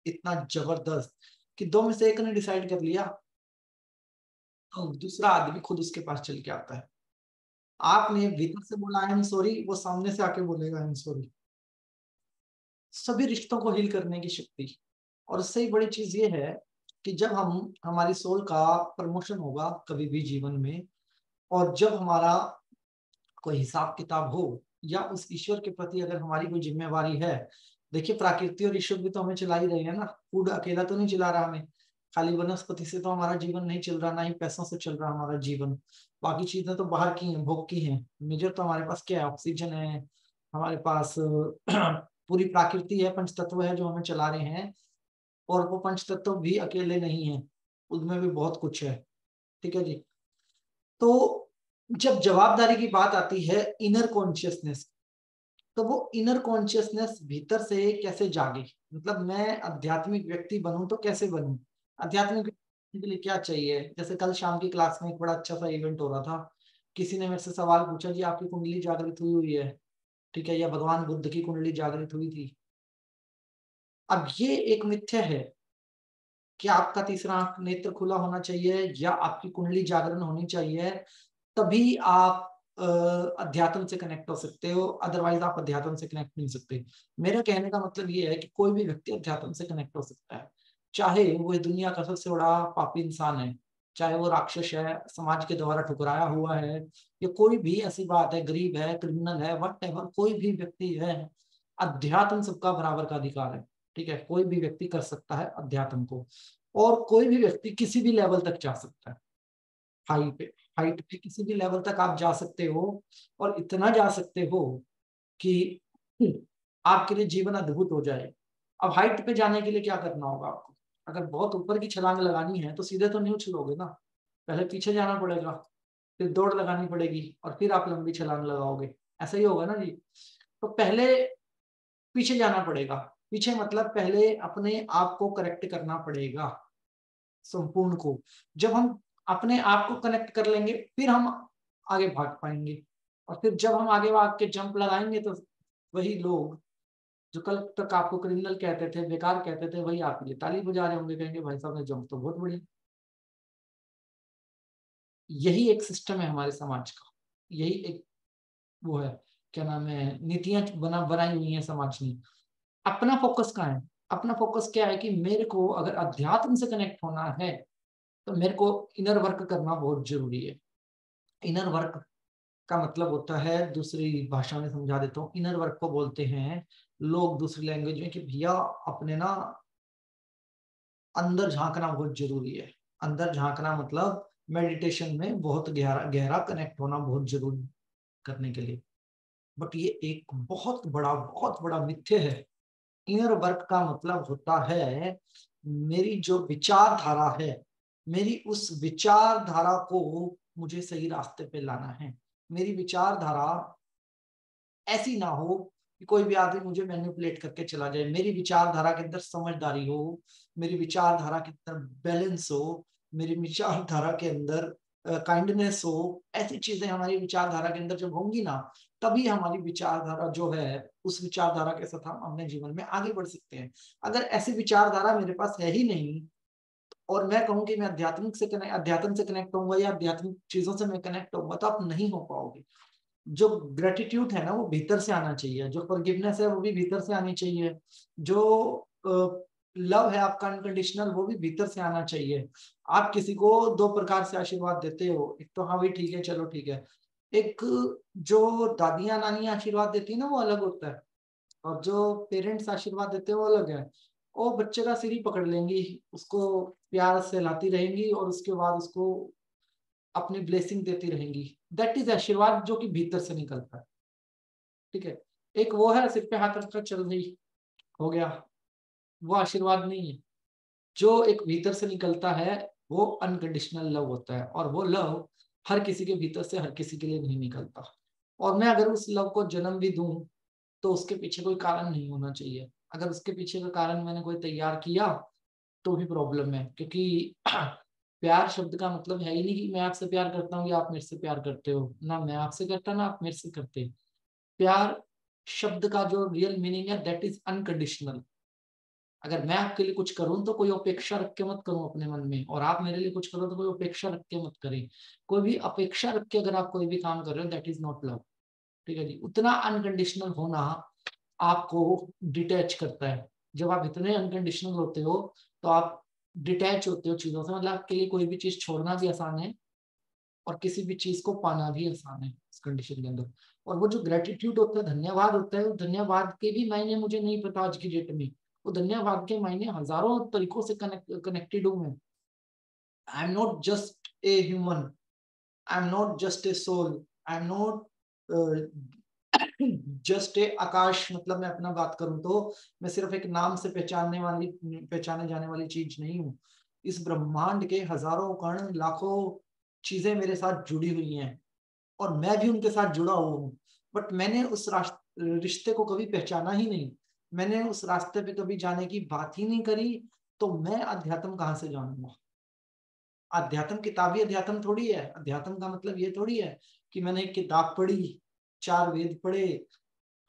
इतना जबरदस्त कि दो में से एक ने डिसाइड कर लिया तो दूसरा आदमी खुद उसके पास चल के आता है। आपने भीतर से बोला आई एम सॉरी, वो सामने से आके बोलेगा आई एम सॉरी। सभी रिश्तों को हील करने की शक्ति। और उससे ही बड़ी चीज ये है कि जब हम हमारी सोल का प्रमोशन होगा कभी भी जीवन में, और जब हमारा कोई हिसाब किताब हो, या उस ईश्वर के प्रति अगर हमारी कोई जिम्मेवारी है, देखिए प्रकृति और ईश्वर भी तो हमें चला ही रहे हैं ना, फूड अकेला तो नहीं चला रहा हमें, खाली वनस्पति से तो हमारा जीवन नहीं चल रहा, ना ही पैसों से चल रहा हमारा जीवन, बाकी चीजें तो बाहर की हैं, भोग की हैं। मेजर तो हमारे पास क्या है, ऑक्सीजन है, हमारे पास पूरी प्रकृति है, पंच तत्व है जो हमें चला रहे हैं। और वो पंच तत्व भी अकेले नहीं है, उनमें भी बहुत कुछ है, ठीक है जी। तो जब जवाबदारी की बात आती है इनर कॉन्शियसनेस, तो वो इनर कॉन्शियसनेस भीतर से कैसे जागे, मतलब मैं आध्यात्मिक व्यक्ति बनूं तो कैसे बनूं, आध्यात्मिक व्यक्ति के लिए क्या चाहिए। जैसे कल शाम की क्लास में एक बड़ा अच्छा सा इवेंट हो रहा था, किसी ने मेरे से सवाल पूछा जी आपकी कुंडली जागृत हुई हुई है, ठीक है, या भगवान बुद्ध की कुंडली जागृत हुई थी। अब ये एक मिथ्या है कि आपका तीसरा आंख नेत्र खुला होना चाहिए या आपकी कुंडली जागरण होनी चाहिए, तभी आप अध्यात्म से कनेक्ट हो सकते हो, अदरवाइज आप अध्यात्म से कनेक्ट नहीं सकते। मेरा कहने का मतलब ये है कि कोई भी व्यक्ति अध्यात्म से कनेक्ट हो सकता है, चाहे वो इस दुनिया का सबसे बड़ा पापी इंसान है, चाहे वो राक्षस है, समाज के द्वारा ठुकराया हुआ है, या कोई भी ऐसी बात है, गरीब है, क्रिमिनल है, व्हाटएवर, कोई भी व्यक्ति है, अध्यात्म सबका बराबर का अधिकार है, ठीक है, कोई भी व्यक्ति कर सकता है अध्यात्म को, और कोई भी व्यक्ति किसी भी लेवल तक जा सकता है। हाइट पे किसी भी लेवल तक आप जा सकते हो, और इतना जा सकते हो कि आपके लिए जीवन अद्भुत हो जाए। अब हाइट पे जाने के लिए क्या करना होगा आपको, अगर बहुत ऊपर की छलांग लगानी है तो सीधे तो नहीं उछलोगे ना, पहले पीछे जाना पड़ेगा, फिर दौड़ लगानी पड़ेगी, और फिर आप लंबी छलांग लगाओगे, ऐसा ही होगा ना जी। तो पहले पीछे जाना पड़ेगा, पीछे मतलब पहले अपने आप को करेक्ट करना पड़ेगा, संपूर्ण को। जब हम अपने आप को कनेक्ट कर लेंगे फिर हम आगे भाग पाएंगे, और फिर जब हम आगे भाग के जंप लगाएंगे तो वही लोग जो कल तक आपको क्रिमिनल कहते थे, बेकार कहते थे, वही आपके लिए ताली बजा रहे होंगे, कहेंगे भाई साहब ने जंप तो बहुत बढ़िया। यही एक सिस्टम है हमारे समाज का, यही एक वो है, क्या नाम है, नीतियां बनाई हुई है समाज ने। अपना फोकस कहाँ है, अपना फोकस क्या है कि मेरे को अगर अध्यात्म से कनेक्ट होना है तो मेरे को इनर वर्क करना बहुत जरूरी है। इनर वर्क का मतलब होता है, दूसरी भाषा में समझा देता हूँ, इनर वर्क को बोलते हैं लोग दूसरी लैंग्वेज में कि भैया अपने ना अंदर झांकना बहुत जरूरी है। अंदर झांकना मतलब मेडिटेशन में बहुत गहरा गहरा कनेक्ट होना बहुत जरूरी करने के लिए। बट ये एक बहुत बड़ा मिथ्य है। इनर वर्क का मतलब होता है मेरी जो विचारधारा है, मेरी उस विचारधारा को मुझे सही रास्ते पे लाना है। मेरी विचारधारा ऐसी ना हो कि कोई भी आदमी मुझे मैनिपुलेट करके चला जाए। मेरी विचारधारा के अंदर समझदारी हो, मेरी विचारधारा के अंदर बैलेंस हो, मेरी विचारधारा के अंदर काइंडनेस हो। ऐसी चीजें हमारी विचारधारा के अंदर जब होंगी ना, तभी हमारी विचारधारा जो है, उस विचारधारा के साथ हम अपने जीवन में आगे बढ़ सकते हैं। अगर ऐसी विचारधारा मेरे पास है ही नहीं, और मैं कहूँ कि मैं अध्यात्म से कनेक्ट होऊंगा या आध्यात्मिक चीजों से मैं कनेक्ट होऊंगा, तो आप नहीं हो पाओगे। जो ग्रेटिट्यूड है ना वो भीतर से आना चाहिए, जो फॉरगिवनेस है वो भी भीतर से आनी चाहिए, जो लव है आपका अनकंडीशनल वो भी भीतर से आना चाहिए। आप किसी को दो प्रकार से आशीर्वाद देते हो, एक तो हाँ भाई ठीक है चलो ठीक है, एक जो दादियां नानियां आशीर्वाद देती है ना वो अलग होता है, और जो पेरेंट्स आशीर्वाद देते हैं वो अलग है। वो बच्चे का सिर ही पकड़ लेंगी, उसको प्यार से लाती रहेंगी और उसके बाद उसको अपनी ब्लेसिंग देती रहेंगी। दैट इज आशीर्वाद जो कि भीतर से निकलता है। ठीक है, एक वो है सिर पे हाथ रखकर चल रही, हो गया, वो आशीर्वाद नहीं है। जो एक भीतर से निकलता है वो अनकंडीशनल लव होता है, और वो लव हर किसी के भीतर से हर किसी के लिए नहीं निकलता। और मैं अगर उस लव को जन्म भी दूं तो उसके पीछे कोई कारण नहीं होना चाहिए। अगर उसके पीछे का कारण मैंने कोई तैयार किया तो भी प्रॉब्लम है, क्योंकि प्यार शब्द का मतलब है ही नहीं कि मैं आपसे प्यार करता हूँ या आप मेरे से प्यार करते हो, ना मैं आपसे करता ना आप मेरे से करते। प्यार शब्द का जो रियल मीनिंग है दैट इज अनकंडीशनल। अगर मैं आपके लिए कुछ करूं तो कोई अपेक्षा रख के मत करूं अपने मन में, और आप मेरे लिए कुछ करो तो कोई अपेक्षा रख के मत करें। कोई भी अपेक्षा रख के अगर आप कोई भी काम कर रहे हो दैट इज नॉट लव। ठीक है जी, उतना अनकंडीशनल होना आपको डिटैच करता है। जब आप इतने अनकंडीशनल होते हो तो आप डिटैच होते हो चीजों से, मतलब आपके लिए कोई भी चीज छोड़ना भी आसान है और किसी भी चीज को पाना भी आसान है इस कंडीशन के अंदर। और वो जो ग्रेटिट्यूड होता है, धन्यवाद होता है, वो धन्यवाद के भी मायने मुझे नहीं पता आज की डेट में। वो धन्यवाद के मायने हजारों तरीकों से कनेक्टेड हूं मैं। I am not just a human, I am not just a soul, I am not just a आकाश। मतलब मैं अपना बात करूं तो मैं सिर्फ एक नाम से पहचाने जाने वाली चीज नहीं हूँ। इस ब्रह्मांड के हजारों कण लाखों चीजें मेरे साथ जुड़ी हुई हैं और मैं भी उनके साथ जुड़ा हुआ हूँ। बट मैंने उस रिश्ते को कभी पहचाना ही नहीं, मैंने उस रास्ते पे कभी जाने की बात ही नहीं करी, तो मैं अध्यात्म कहाँ से जानूंगा। अध्यात्म किताबी अध्यात्म थोड़ी है। अध्यात्म का मतलब ये थोड़ी है कि मैंने एक किताब पढ़ी, 4 वेद पढ़े,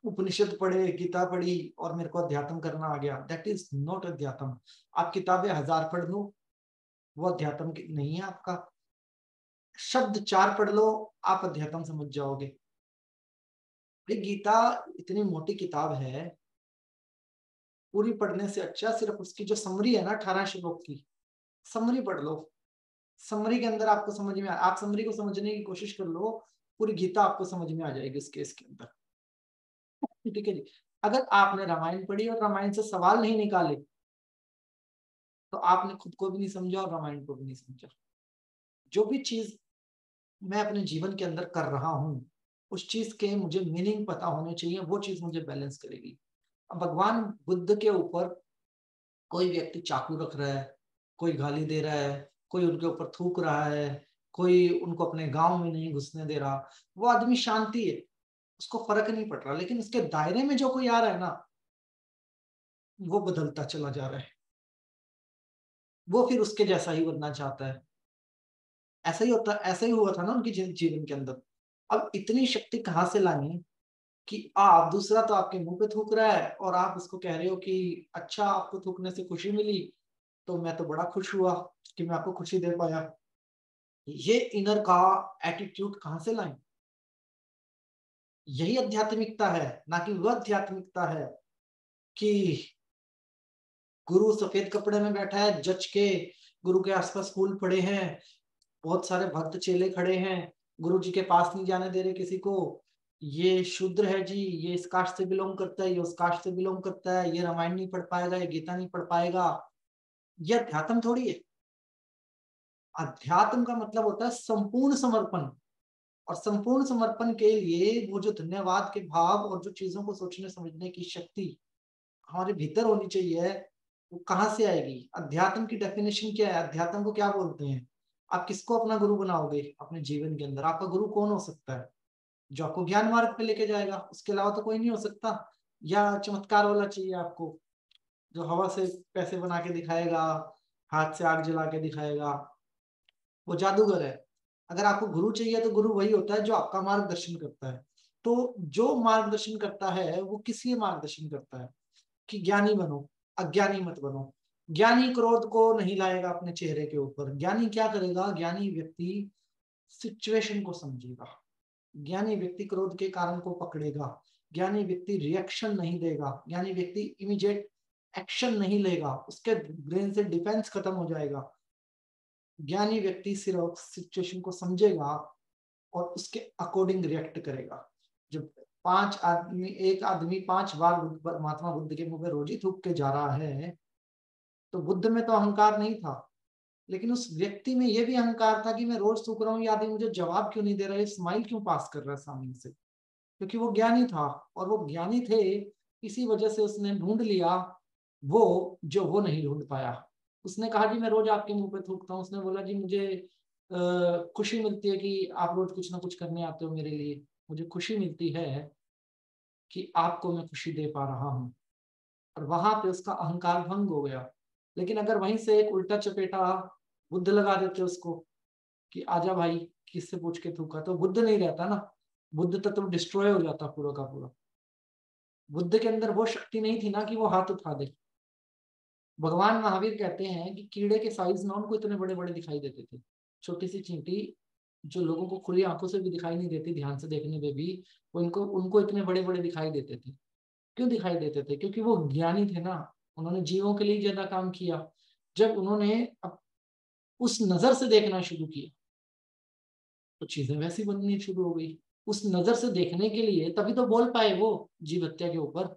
उपनिषद पढ़े, गीता पढ़ी और मेरे को अध्यात्म करना आ गया। दैट इज नॉट अध्यात्म। आप किताबें 1000 पढ़ लो, वो अध्यात्म नहीं है आपका। शब्द 4 पढ़ लो, आप अध्यात्म समझ जाओगे। भाई गीता इतनी मोटी किताब है, पूरी पढ़ने से अच्छा सिर्फ उसकी जो समरी है ना 18 श्लोक की, समरी पढ़ लो। समरी के अंदर आपको समझ में आप समरी को समझने की कोशिश कर लो, पूरी गीता आपको समझ में आ जाएगी इस केस के अंदर। ठीक है जी, अगर आपने रामायण पढ़ी और रामायण से सवाल नहीं निकाले तो आपने खुद को भी नहीं समझा और रामायण को भी नहीं समझा। जो भी चीज मैं अपने जीवन के अंदर कर रहा हूँ उस चीज के मुझे मीनिंग पता होने चाहिए, वो चीज मुझे बैलेंस करेगी। अब भगवान बुद्ध के ऊपर कोई व्यक्ति चाकू रख रहा है, कोई गाली दे रहा है, कोई उनके ऊपर थूक रहा है, कोई उनको अपने गांव में नहीं घुसने दे रहा, वो आदमी शांति है, उसको फर्क नहीं पड़ रहा। लेकिन उसके दायरे में जो कोई आ रहा है ना, वो बदलता चला जा रहा है, वो फिर उसके जैसा ही बनना चाहता है। ऐसा ही होता, ऐसा ही हुआ था ना उनके जीवन के अंदर। अब इतनी शक्ति कहाँ से लानी कि आप, दूसरा तो आपके मुंह पे थूक रहा है और आप उसको कह रहे हो कि अच्छा आपको थूकने से खुशी मिली तो मैं तो बड़ा खुश हुआ कि मैं आपको खुशी दे पाया। ये इनर का एटीट्यूड कहाँ से लाएं? यही आध्यात्मिकता है, ना कि वह आध्यात्मिकता है कि गुरु सफेद कपड़े में बैठा है जच के, गुरु के आसपास फूल पड़े हैं, बहुत सारे भक्त चेले खड़े हैं, गुरु जी के पास नहीं जाने दे रहे किसी को। ये शूद्र है जी, ये इस कास्ट से बिलोंग करता है, ये उस कास्ट से बिलोंग करता है, ये रामायण नहीं पढ़ पाएगा, ये गीता नहीं पढ़ पाएगा। ये अध्यात्म थोड़ी है। अध्यात्म का मतलब होता है संपूर्ण समर्पण। और संपूर्ण समर्पण के लिए वो जो धन्यवाद के भाव और जो चीजों को सोचने समझने की शक्ति हमारे भीतर होनी चाहिए, वो कहाँ से आएगी? अध्यात्म की डेफिनेशन क्या है? अध्यात्म को क्या बोलते हैं? आप किसको अपना गुरु बनाओगे अपने जीवन के अंदर? आपका गुरु कौन हो सकता है? जो आपको ज्ञान मार्ग पे लेके जाएगा, उसके अलावा तो कोई नहीं हो सकता। या चमत्कार वाला चाहिए आपको, जो हवा से पैसे बना के दिखाएगा, हाथ से आग जला के दिखाएगा, वो जादूगर है। अगर आपको गुरु चाहिए तो गुरु वही होता है जो आपका मार्गदर्शन करता है। तो जो मार्गदर्शन करता है वो किस लिए मार्गदर्शन करता है? कि ज्ञानी बनो, अज्ञानी मत बनो। ज्ञानी क्रोध को नहीं लाएगा अपने चेहरे के ऊपर। ज्ञानी क्या करेगा? ज्ञानी व्यक्ति सिचुएशन को समझेगा, ज्ञानी व्यक्ति क्रोध के कारण को पकड़ेगा, ज्ञानी व्यक्ति रिएक्शन नहीं देगा, ज्ञानी व्यक्ति इमीडिएट एक्शन नहीं लेगा, उसके ब्रेन से डिफेंस खत्म हो जाएगा। ज्ञानी व्यक्ति सिर्फ सिचुएशन को समझेगा और उसके अकॉर्डिंग रिएक्ट करेगा। जब एक आदमी 5 बार महात्मा बुद्ध के मुंह पे रोजी थूक के जा रहा है तो बुद्ध में तो अहंकार नहीं था, लेकिन उस व्यक्ति में ये भी अहंकार था कि मैं रोज सूख रहा हूँ, ये आदमी मुझे जवाब क्यों नहीं दे रहा है, स्माइल क्यों पास कर रहा है सामने से, क्योंकि वो ज्ञानी था। और वो ज्ञानी थे, इसी वजह से उसने ढूंढ लिया वो जो वो नहीं ढूंढ पाया। उसने कहा जी मैं रोज आपके मुंह पे थूकता हूँ। उसने बोला जी मुझे खुशी मिलती है कि आप रोज कुछ ना कुछ करने आते हो मेरे लिए, मुझे खुशी मिलती है कि आपको मैं खुशी दे पा रहा हूँ। और वहां पे उसका अहंकार भंग हो गया। लेकिन अगर वहीं से एक उल्टा चपेटा बुद्ध लगा देते उसको कि आजा भाई किससे पूछ के थूका, तो बुद्ध नहीं रहता ना, बुद्ध तो डिस्ट्रॉय हो जाता पूरा का पूरा। बुद्ध के अंदर वो शक्ति नहीं थी ना कि वो हाथ उठा दे। भगवान महावीर कहते हैं कि कीड़े के साइज में उनको इतने बड़े बड़े दिखाई देते थे। छोटी सी चींटी जो लोगों को खुली आंखों से भी दिखाई नहीं देती, ध्यान से देखने में भी उनको उनको इतने बड़े बड़े दिखाई देते थे। क्यों दिखाई देते थे? क्योंकि वो ज्ञानी थे ना, उन्होंने जीवों के लिए ज्यादा काम किया। जब उन्होंने उस नजर से देखना शुरू किया तो चीजें वैसी बननी शुरू हो गई। उस नजर से देखने के लिए तभी तो बोल पाए वो जीव हत्या के ऊपर।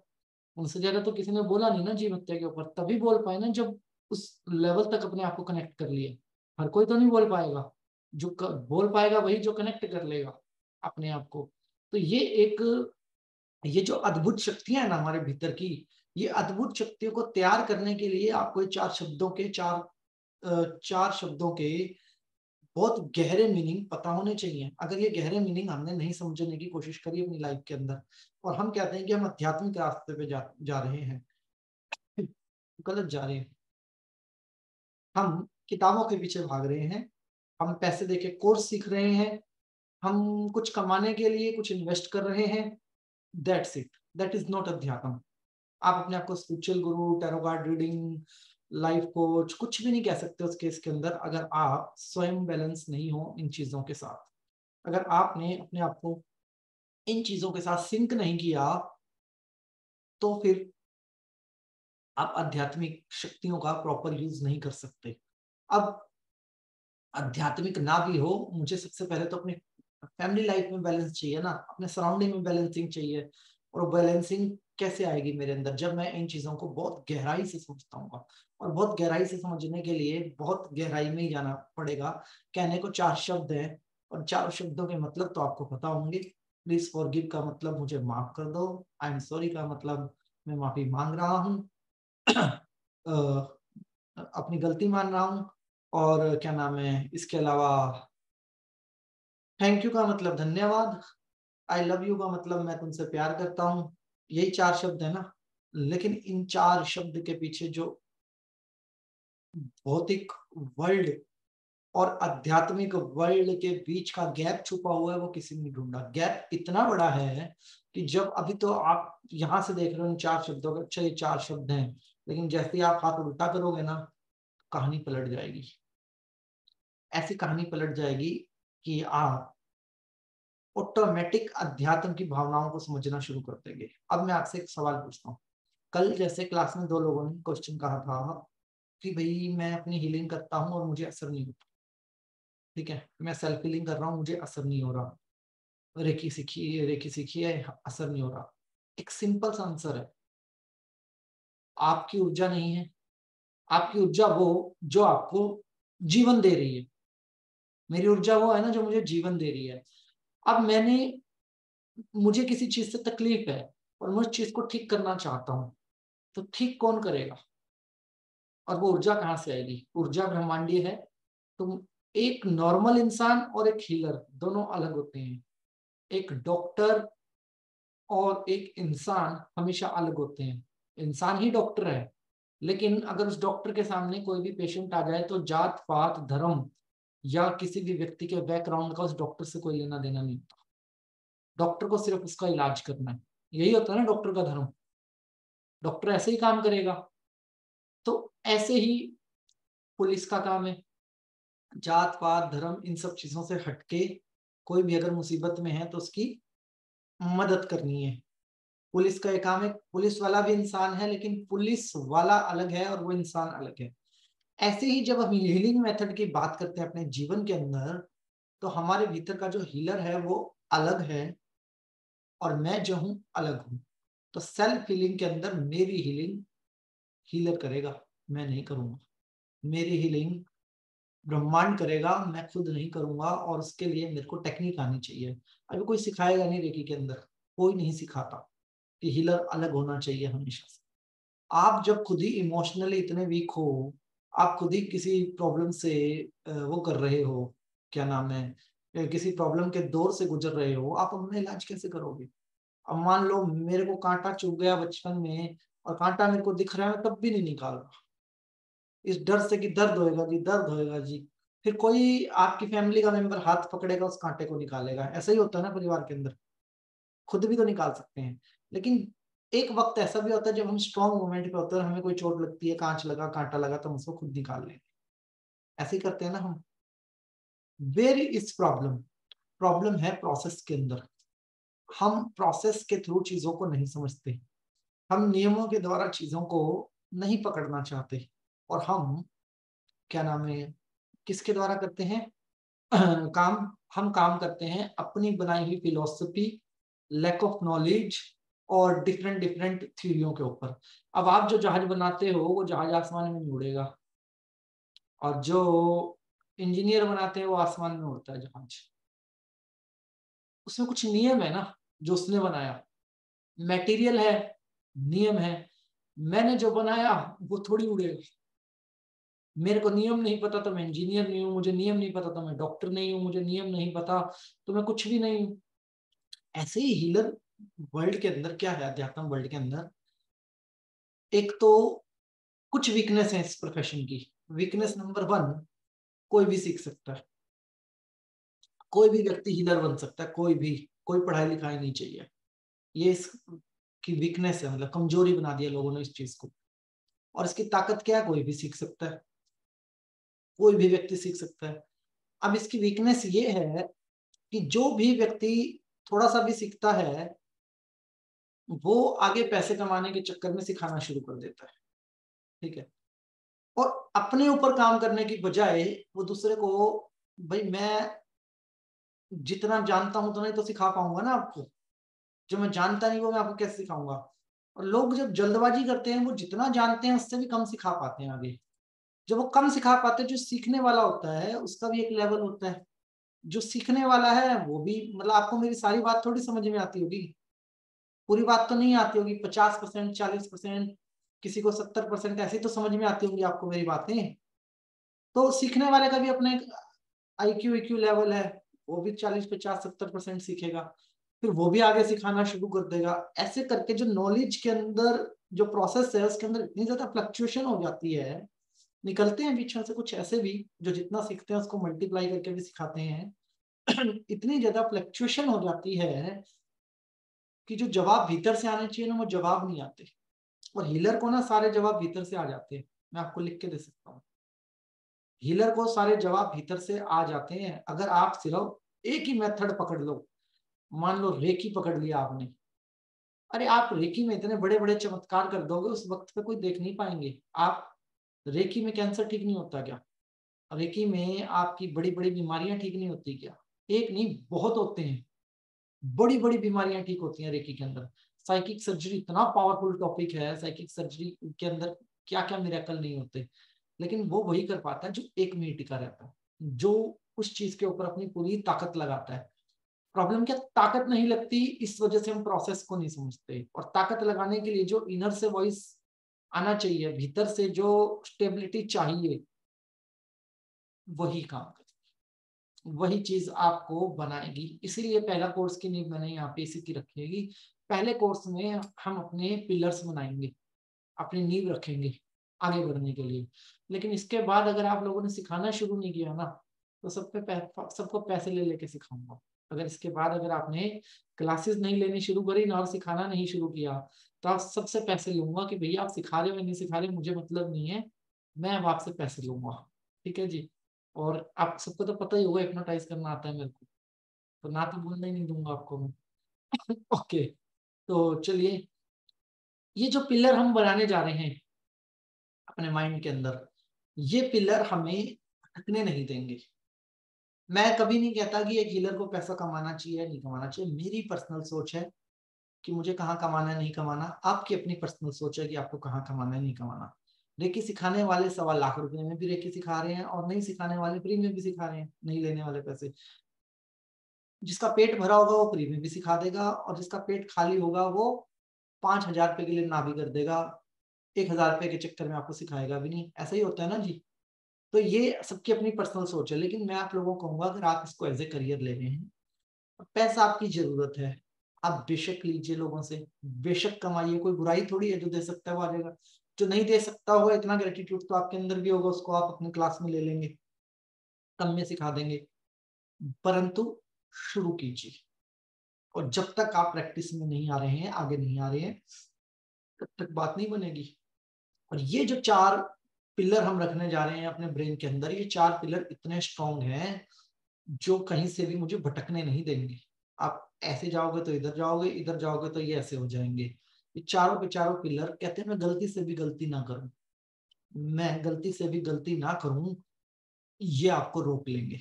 उनसे ज्यादा तो किसी ने बोला नहीं ना जीव हत्या के ऊपर, तभी बोल पाए ना जब उस लेवल तक अपने आप को कनेक्ट कर लिए। हर कोई तो नहीं बोल पाएगा, जो बोल पाएगा वही जो कनेक्ट कर लेगा अपने आप को। तो ये जो अद्भुत शक्तियां हैं ना हमारे भीतर की, ये अद्भुत शक्तियों को तैयार करने के लिए आपको चार शब्दों के बहुत गहरे मीनिंग पता होने चाहिए। अगर ये गहरे मीनिंग हमने नहीं समझने की कोशिश करी अपनी लाइफ के अंदर, और हम कहते हैं कि हम आध्यात्मिक रास्ते पे जा रहे हैं, गलत जा रहे हैं। हम किताबों के पीछे भाग रहे हैं, हम पैसे देके कोर्स सीख रहे हैं, हम कुछ कमाने के लिए कुछ इन्वेस्ट कर रहे हैं। That's it, that is not अध्यात्म। आप अपने आप को स्पिरिचुअल गुरु, tarot card reading, life coach कुछ भी नहीं कह सकते उस केस के अंदर, अगर आप स्वयं बैलेंस नहीं हो इन चीजों के साथ। अगर आपने अपने आप को इन चीजों के साथ सिंक नहीं किया तो फिर आप आध्यात्मिक शक्तियों का प्रॉपर यूज नहीं कर सकते। अब आध्यात्मिक ना भी हो, मुझे सबसे पहले तो अपनी फैमिली लाइफ में बैलेंस चाहिए ना, अपने सराउंडिंग में बैलेंसिंग चाहिए। और बैलेंसिंग कैसे आएगी मेरे अंदर? जब मैं इन चीजों को बहुत गहराई से समझता हूँ। और बहुत गहराई से समझने के लिए बहुत गहराई में ही जाना पड़ेगा। कहने को चार शब्द हैं और चार शब्दों के मतलब तो आपको पता होंगे। प्लीज फॉरगिव का मतलब मुझे माफ कर दो, आई एम सॉरी का मतलब मैं माफी मांग रहा हूँ, अपनी गलती मान रहा हूँ। और क्या नाम है इसके अलावा, थैंक यू का मतलब धन्यवाद, आई लव यू का मतलब मैं तुमसे प्यार करता हूँ। यही चार शब्द है ना। लेकिन इन चार शब्द के पीछे जो भौतिक वर्ल्ड और आध्यात्मिक वर्ल्ड के बीच का गैप छुपा हुआ है वो किसी ने ढूंढा। गैप इतना बड़ा है कि जब अभी तो आप यहां से देख रहे हो इन चार शब्दों का, अच्छा ये चार शब्द हैं, लेकिन जैसे ही आप हाथ उल्टा करोगे ना कहानी पलट जाएगी। ऐसी कहानी पलट जाएगी कि आप ऑटोमेटिक अध्यात्म की भावनाओं को समझना शुरू कर देंगे। अब मैं आपसे एक सवाल पूछता हूँ। कल जैसे क्लास में दो लोगों ने क्वेश्चन कहा था कि भाई मैं अपनी हीलिंग करता हूँ और मुझे असर नहीं होता, ठीक है, मैं सेल्फ हीलिंग कर रहा हूँ मुझे असर नहीं हो रहा, रेकी सीखी है असर नहीं हो रहा। एक सिंपल सा आंसर है, आपकी ऊर्जा नहीं है। आपकी ऊर्जा वो जो आपको जीवन दे रही है। मेरी ऊर्जा वो है ना जो मुझे जीवन दे रही है। अब मुझे किसी चीज से तकलीफ है और मैं उस चीज को ठीक करना चाहता हूँ, तो ठीक कौन करेगा? और वो ऊर्जा कहाँ से आएगी? ऊर्जा ब्रह्मांडीय है। तो एक नॉर्मल इंसान और एक हीलर दोनों अलग होते हैं। एक डॉक्टर और एक इंसान हमेशा अलग होते हैं। इंसान ही डॉक्टर है, लेकिन अगर उस डॉक्टर के सामने कोई भी पेशेंट आ जाए तो जात पात धर्म या किसी भी व्यक्ति के बैकग्राउंड का उस डॉक्टर से कोई लेना देना नहीं होता। डॉक्टर को सिर्फ उसका इलाज करना है, यही होता है ना डॉक्टर का धर्म। डॉक्टर ऐसे ही काम करेगा। तो ऐसे ही पुलिस का काम है। जात पात धर्म इन सब चीजों से हटके कोई भी अगर मुसीबत में है तो उसकी मदद करनी है। पुलिस का एक काम है, पुलिस वाला भी इंसान है लेकिन पुलिस वाला अलग है और वो इंसान अलग है। ऐसे ही जब हम हीलिंग मेथड की बात करते हैं अपने जीवन के अंदर, तो हमारे भीतर का जो हीलर है वो अलग है और मैं जो हूं अलग हूं। तो सेल्फ हीलिंग के अंदर मेरी हीलिंग हीलर करेगा, मैं नहीं करूंगा, मेरी हीलिंग ब्रह्मांड करेगा, मैं खुद नहीं करूंगा, और उसके लिए मेरे को टेक्निक आनी चाहिए। अभी कोई सिखाएगा नहीं रेकी के अंदर, कोई नहीं सिखाता कि हीलर अलग होना चाहिए हमेशा से। आप जब खुद ही इमोशनली इतने वीक हो, आप खुद ही किसी प्रॉब्लम से वो कर रहे हो, क्या नाम है, किसी प्रॉब्लम के दौर से गुजर रहे हो, आप अपना इलाज कैसे करोगे? अब मान लो मेरे को कांटा चुभ गया बचपन में और कांटा मेरे को दिख रहा है, तब भी नहीं निकाल रहा, इस डर से कि दर्द होएगा जी, दर्द होएगा जी। फिर कोई आपकी फैमिली का मेंबर हाथ पकड़ेगा, उस कांटे को निकालेगा। ऐसा ही होता है ना परिवार के अंदर, खुद भी तो निकाल सकते हैं, लेकिन एक वक्त ऐसा भी होता है जब हम स्ट्रॉन्ग मोमेंट पे होते हैं, हमें कोई चोट लगती है, कांच लगा, कांटा लगा, तो हम उसको खुद निकाल लेंगे। ऐसे ही करते हैं ना हम। Where is problem? प्रॉब्लम है प्रोसेस के अंदर। हम प्रोसेस के थ्रू चीजों को नहीं समझते, हम नियमों के द्वारा चीजों को नहीं पकड़ना चाहते, और हम, क्या नाम है, किसके द्वारा करते हैं काम? हम काम करते हैं अपनी बनाई हुई फिलोसफी, लैक ऑफ नॉलेज और डिफरेंट डिफरेंट थ्योरियों के ऊपर। अब आप जो जहाज बनाते हो वो जहाज आसमान में नहीं उड़ेगा, और जो इंजीनियर बनाते हैं वो आसमान में उड़ता है जहाज। उसमें कुछ नियम है ना जो उसने बनाया, मटेरियल है, नियम है। मैंने जो बनाया वो थोड़ी उड़ेगा। मेरे को नियम नहीं पता तो मैं इंजीनियर नहीं हूं, मुझे नियम नहीं पता तो मैं डॉक्टर नहीं हूं, मुझे नियम नहीं पता तो मैं कुछ भी नहीं हूं। ऐसे ही हीलर वर्ल्ड के अंदर क्या है, अध्यात्म वर्ल्ड के अंदर, एक तो कुछ वीकनेस है इस प्रोफेशन की। वीकनेस नंबर 1, कोई भी सीख सकता है, कोई भी व्यक्ति हीलर बन सकता है, कोई भी, कोई पढ़ाई लिखाई नहीं चाहिए। ये इसकी वीकनेस है, मतलब कमजोरी बना दिया लोगों ने इस चीज को। और इसकी ताकत क्या है? कोई भी सीख सकता है, कोई भी व्यक्ति सीख सकता है। अब इसकी वीकनेस ये है कि जो भी व्यक्ति थोड़ा सा भी सीखता है, वो आगे पैसे कमाने के चक्कर में सिखाना शुरू कर देता है, ठीक है, और अपने ऊपर काम करने की बजाय वो दूसरे को, भाई मैं जितना जानता हूं उतना ही तो सिखा पाऊंगा ना आपको, जो मैं जानता नहीं वो मैं आपको कैसे सिखाऊंगा। और लोग जब जल्दबाजी करते हैं, वो जितना जानते हैं उससे भी कम सिखा पाते हैं आगे। जब वो कम सिखा पाते हैं, जो सीखने वाला होता है उसका भी एक लेवल होता है। जो सीखने वाला है वो भी, मतलब आपको मेरी सारी बात थोड़ी समझ में आती होगी, पूरी बात तो नहीं आती होगी, 50%, 40%, किसी को 70% ऐसी तो समझ में आती होंगी आपको मेरी बातें। तो सीखने वाले का भी अपना एक IQ लेवल है, वो भी 40, 50, 70% सीखेगा, फिर वो भी आगे सिखाना शुरू कर देगा। ऐसे करके जो नॉलेज के अंदर जो प्रोसेस है उसके अंदर इतनी ज्यादा फ्लक्चुएशन हो जाती है। निकलते हैं बीच में से कुछ ऐसे भी जो जितना सीखते हैं उसको मल्टीप्लाई करके भी सिखाते हैं। इतनी ज्यादा फ्लक्चुएशन हो जाती है कि जो जवाब भीतर से आने चाहिए ना, वो जवाब नहीं आते। और हीलर को ना सारे जवाब भीतर से आ जाते हैं, मैं आपको लिख के दे सकता हूँ। हीलर को सारे जवाब भीतर से आ जाते हैं, अगर आप सिर्फ एक ही मेथड पकड़ लो। मान लो रेकी पकड़ लिया आपने, अरे आप रेकी में इतने बड़े बड़े चमत्कार कर दोगे, उस वक्त पे कोई देख नहीं पाएंगे। आप रेकी में कैंसर ठीक नहीं होता क्या? रेकी में आपकी बड़ी बड़ी बीमारियां ठीक नहीं होती क्या? एक नहीं, बहुत होते हैं, बड़ी बड़ी बीमारियां ठीक होती हैं रेकी के अंदर। साइकिक सर्जरी इतना पावरफुल टॉपिक है, साइकिक सर्जरी के अंदर क्या क्या मिरेकल नहीं होते, लेकिन वो वही कर पाता है जो 1 मिनट टिका रहता है, जो उस चीज के ऊपर अपनी पूरी ताकत लगाता है। प्रॉब्लम क्या, ताकत नहीं लगती, इस वजह से हम प्रोसेस को नहीं समझते। और ताकत लगाने के लिए जो इनर से वॉइस आना चाहिए, भीतर से जो स्टेबिलिटी चाहिए, वही काम करे, वही चीज आपको बनाएगी। इसीलिए पहला कोर्स की नींव मैंने यहाँ पे इसी की रखेगी। पहले कोर्स में हम अपने पिलर्स बनाएंगे, अपनी नींव रखेंगे आगे बढ़ने के लिए। लेकिन इसके बाद अगर आप लोगों ने सिखाना शुरू नहीं किया ना, तो सबको पैसे ले लेके सिखाऊंगा। अगर इसके बाद अगर आपने क्लासेस नहीं लेनी शुरू करी ना और सिखाना नहीं शुरू किया, तो आप सबसे पैसे लूंगा कि भैया आप सिखा रहे हो या नहीं सिखा रहे, मुझे मतलब नहीं है, मैं अब आपसे पैसे लूंगा, ठीक है जी। और आप सबको तो पता ही होगा हिप्नोटाइज करना आता है मेरे को, तो ना तो बोलना ही नहीं दूंगा आपको मैं। ओके, तो चलिए, ये जो पिलर हम बनाने जा रहे हैं अपने माइंड के अंदर, ये पिलर हमें भटकने नहीं देंगे। मैं कभी नहीं कहता कि एक हीलर को पैसा कमाना चाहिए या नहीं कमाना चाहिए, मेरी पर्सनल सोच है कि मुझे कहाँ कमाना है नहीं कमाना, आपकी अपनी पर्सनल सोच है कि आपको कहाँ कमाना है नहीं कमाना। रेकी सिखाने वाले 1.25 लाख रुपए में भी रेकी सिखा रहे हैं, और नहीं सिखाने वाले फ्री में भी सिखा रहे हैं, नहीं लेने वाले पैसे। जिसका पेट भरा होगा वो फ्री में भी सिखा देगा, और जिसका पेट खाली होगा वो 5,000 रुपए के लिए ना भी कर देगा, 1,000 रुपए के चक्कर में आपको सिखाएगा भी नहीं। ऐसा ही होता है ना जी। तो ये सबकी अपनी पर्सनल सोच है, लेकिन मैं आप लोगों को कहूंगा अगर आप इसको एज ए करियर ले रहे हैं, पैसा आपकी जरूरत है, आप बेशक लीजिए लोगों से, बेशक कमाइए, कोई बुराई थोड़ी है, जो दे सकता है वो आ जाएगा, जो नहीं दे सकता होगा इतना ग्रेटिट्यूड तो आपके अंदर भी होगा, उसको आप अपनी क्लास में ले लेंगे, कम में सिखा देंगे, परंतु शुरू कीजिए। और जब तक आप प्रैक्टिस में नहीं आ रहे हैं, आगे नहीं आ रहे हैं, तब तक बात नहीं बनेगी। और ये जो 4 पिलर हम रखने जा रहे हैं अपने ब्रेन के अंदर, ये 4 पिलर इतने स्ट्रॉन्ग हैं जो कहीं से भी मुझे भटकने नहीं देंगे। आप ऐसे जाओगे तो इधर जाओगे, इधर जाओगे तो ये ऐसे हो जाएंगे। ये चारों के चारों पिलर कहते हैं मैं गलती से भी गलती ना करूं, मैं गलती से भी गलती ना करूं, ये आपको रोक लेंगे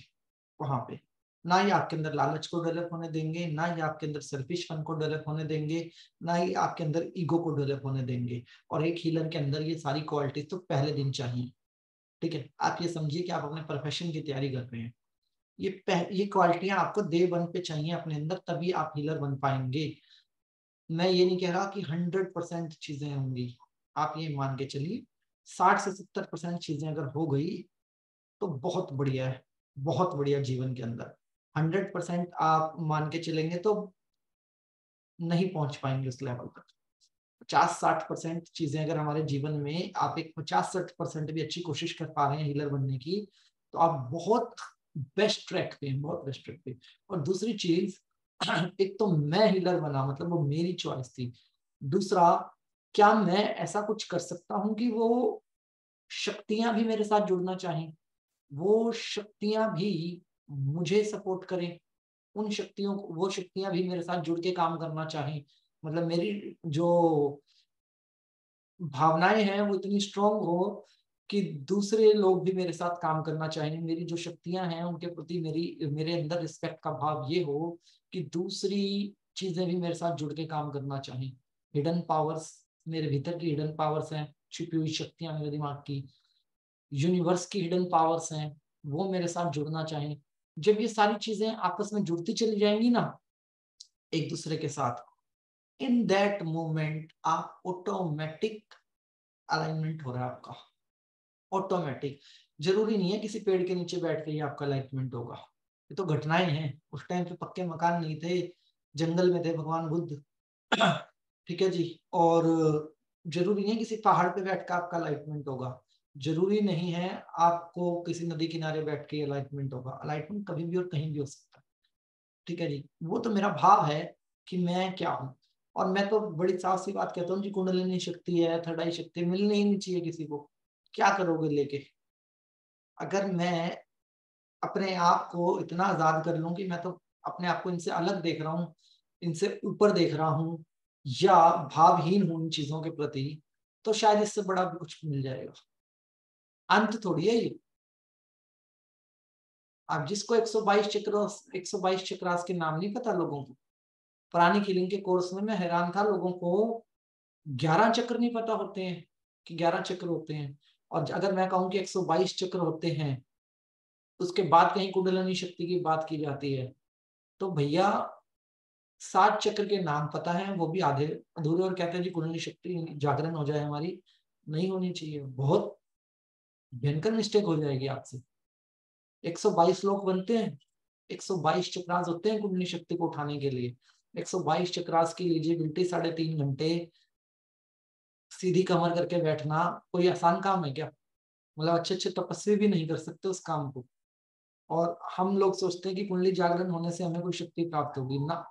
वहां पे। ना ही आपके अंदर लालच को डेवलप होने देंगे, ना ही आपके अंदर सेल्फिशपन को डेवलप होने देंगे, ना ही आपके अंदर ईगो को डेवलप होने देंगे। और एक हीलर के अंदर ये सारी क्वालिटीज तो पहले दिन चाहिए। ठीक है, आप ये समझिए कि आप अपने प्रोफेशन की तैयारी कर रहे हैं, ये क्वालिटियां आपको डे 1 पे चाहिए अपने अंदर, तभी आप हीलर बन पाएंगे। मैं ये नहीं कह रहा कि 100% चीजें होंगी, आप ये मान के चलिए 60 से 70% चीजें अगर हो गई तो बहुत बढ़िया है, बहुत बढ़िया जीवन के अंदर। 100% आप मान के चलेंगे तो नहीं पहुंच पाएंगे उस लेवल तक। 50-60% चीजें अगर हमारे जीवन में आप एक 50-60% भी अच्छी कोशिश कर पा रहे हैं हीलर बनने की, तो आप बहुत बेस्ट ट्रैक पे हैं, बहुत बेस्ट ट्रैक पे। और दूसरी चीज, एक तो मैं हीलर बना मतलब वो मेरी चॉइस थी, दूसरा क्या मैं ऐसा कुछ कर सकता हूं कि वो शक्तियां भी मेरे साथ जुड़ना चाहें, वो शक्तियां भी मुझे सपोर्ट करें, उन शक्तियों वो शक्तियां भी मेरे साथ जुड़ के काम करना चाहें। मतलब मेरी जो भावनाएं हैं वो इतनी स्ट्रांग हो कि दूसरे लोग भी मेरे साथ काम करना चाहें, मेरी जो शक्तियां हैं उनके प्रति मेरे अंदर रिस्पेक्ट का भाव ये हो कि दूसरी चीजें भी मेरे साथ जुड़ के काम करना चाहें। हिडन पावर्स, मेरे भीतर की हिडन पावर्स हैं, छुपी हुई शक्तियां मेरे दिमाग की, यूनिवर्स की हिडन पावर्स हैं, वो मेरे साथ जुड़ना चाहें। जब ये सारी चीजें आपस में जुड़ती चली जाएंगी ना एक दूसरे के साथ, इन दैट मोमेंट आप ऑटोमेटिक अलाइनमेंट हो रहा है आपका, ऑटोमेटिक। जरूरी नहीं है किसी पेड़ के नीचे बैठ के ही आपका अलाइनमेंट होगा, ये तो घटनाएं हैं। उस टाइम पे पक्के मकान नहीं थे, जंगल में थे भगवान बुद्ध। ठीक है जी। और जरूरी नहीं है किसी पहाड़ पे बैठ कर आपका अलाइनमेंट होगा, जरूरी नहीं है आपको किसी नदी किनारे बैठ के अलाइनमेंट होगा। अलाइनमेंट कभी भी और कहीं भी हो सकता है। ठीक है जी। वो तो मेरा भाव है कि मैं क्या हूँ। और मैं तो बड़ी साफ सी बात कहता हूँ जी, कुंडलिनी शक्ति है, थर्ड आई शक्ति मिलनी ही नहीं चाहिए किसी को। क्या करोगे लेके? अगर मैं अपने आप को इतना आजाद कर लूं कि मैं तो अपने आप को इनसे अलग देख रहा हूँ, इनसे ऊपर देख रहा हूँ, या भावहीन हूं इन चीजों के प्रति, तो शायद इससे बड़ा भी कुछ मिल जाएगा। अंत थोड़ी है ये। आप जिसको 122 चक्रास के नाम नहीं पता लोगों को, पुरानी हीलिंग के कोर्स में मैं हैरान था, लोगों को 11 चक्र नहीं पता होते हैं कि 11 चक्र होते हैं। और अगर मैं कहूं कि 122 चक्र होते हैं, उसके बाद कहीं कुंडलिनी शक्ति की बात की जाती है, तो भैया 7 चक्र के नाम पता है वो भी आधे अधूरे, और कहते हैं जी कुंडलिनी शक्ति जागरण हो जाए हमारी, नहीं होनी चाहिए। बहुत भयंकर मिस्टेक हो जाएगी आपसे। 122 लोग बनते हैं, 122 चक्रास होते हैं कुंडलिनी शक्ति को उठाने के लिए। 122 चक्रास की एलिजिबिलिटी 3.5 घंटे सीधी कमर करके बैठना कोई आसान काम है क्या? मतलब अच्छे अच्छे तपस्वी भी नहीं कर सकते उस काम को। और हम लोग सोचते हैं कि कुंडली जागरण होने से हमें कोई शक्ति प्राप्त होगी ना।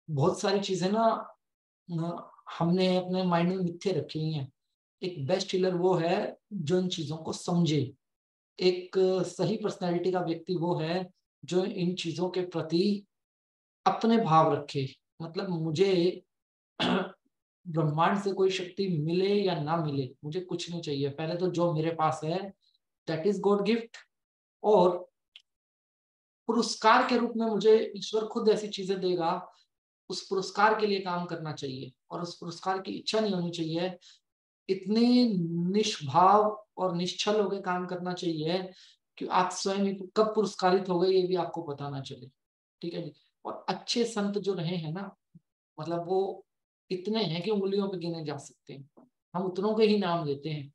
बहुत सारी चीजें ना हमने अपने माइंड में मिथ्ये रखी हुई हैं। एक बेस्ट हीलर वो है जो इन चीजों को समझे। एक सही पर्सनैलिटी का व्यक्ति वो है जो इन चीजों के प्रति अपने भाव रखे। मतलब मुझे ब्रह्मांड से कोई शक्ति मिले या ना मिले, मुझे कुछ नहीं चाहिए, पहले तो जो मेरे पास है दैट इज गॉड गिफ्ट, और पुरस्कार के रूप में मुझे ईश्वर खुद ऐसी चीजें देगा, उस पुरस्कार के लिए काम करना चाहिए। और उस पुरस्कार की इच्छा नहीं होनी चाहिए इतने निष्भाव और निश्चल होकर काम करना चाहिए कि आप स्वयं ही कब पुरस्कारित हो गए ये भी आपको पता ना चले। ठीक है जी। और अच्छे संत जो रहे हैं ना, मतलब वो इतने हैं कि उंगलियों पे गिने जा सकते हैं। हम उतनों के ही नाम लेते हैं,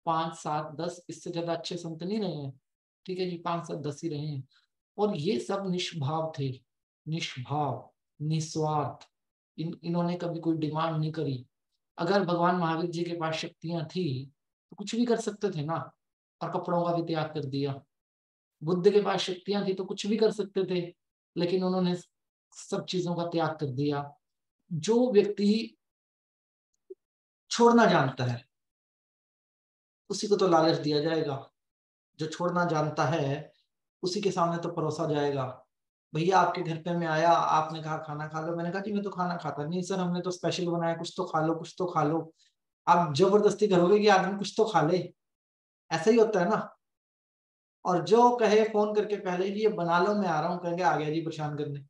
5 7 10, इससे ज्यादा अच्छे संत नहीं रहे हैं। ठीक है जी, 5 7 10 ही रहे हैं। और ये सब निष्भाव थे, निष्भाव, निस्वार्थ। इन्होंने कभी कोई डिमांड नहीं करी। अगर भगवान महावीर जी के पास शक्तियां थी तो कुछ भी कर सकते थे ना, और कपड़ों का भी त्याग कर दिया। बुद्ध के पास शक्तियां थी तो कुछ भी कर सकते थे, लेकिन उन्होंने सब चीजों का त्याग कर दिया। जो व्यक्ति छोड़ना जानता है उसी को तो लालच दिया जाएगा। जो छोड़ना जानता है उसी के सामने तो परोसा जाएगा। भैया आपके घर पे मैं आया, आपने कहा खाना खा लो, मैंने कहा कि मैं तो खाना खाता नहीं सर, हमने तो स्पेशल बनाया, कुछ तो खा लो, कुछ तो खा लो। आप जबरदस्ती करोगे कि आदमी कुछ तो खा ले, ऐसा ही होता है ना। और जो कहे फोन करके पहले जी ये बना लो मैं आ रहा हूँ, कहेंगे आ गया जी परेशान करने।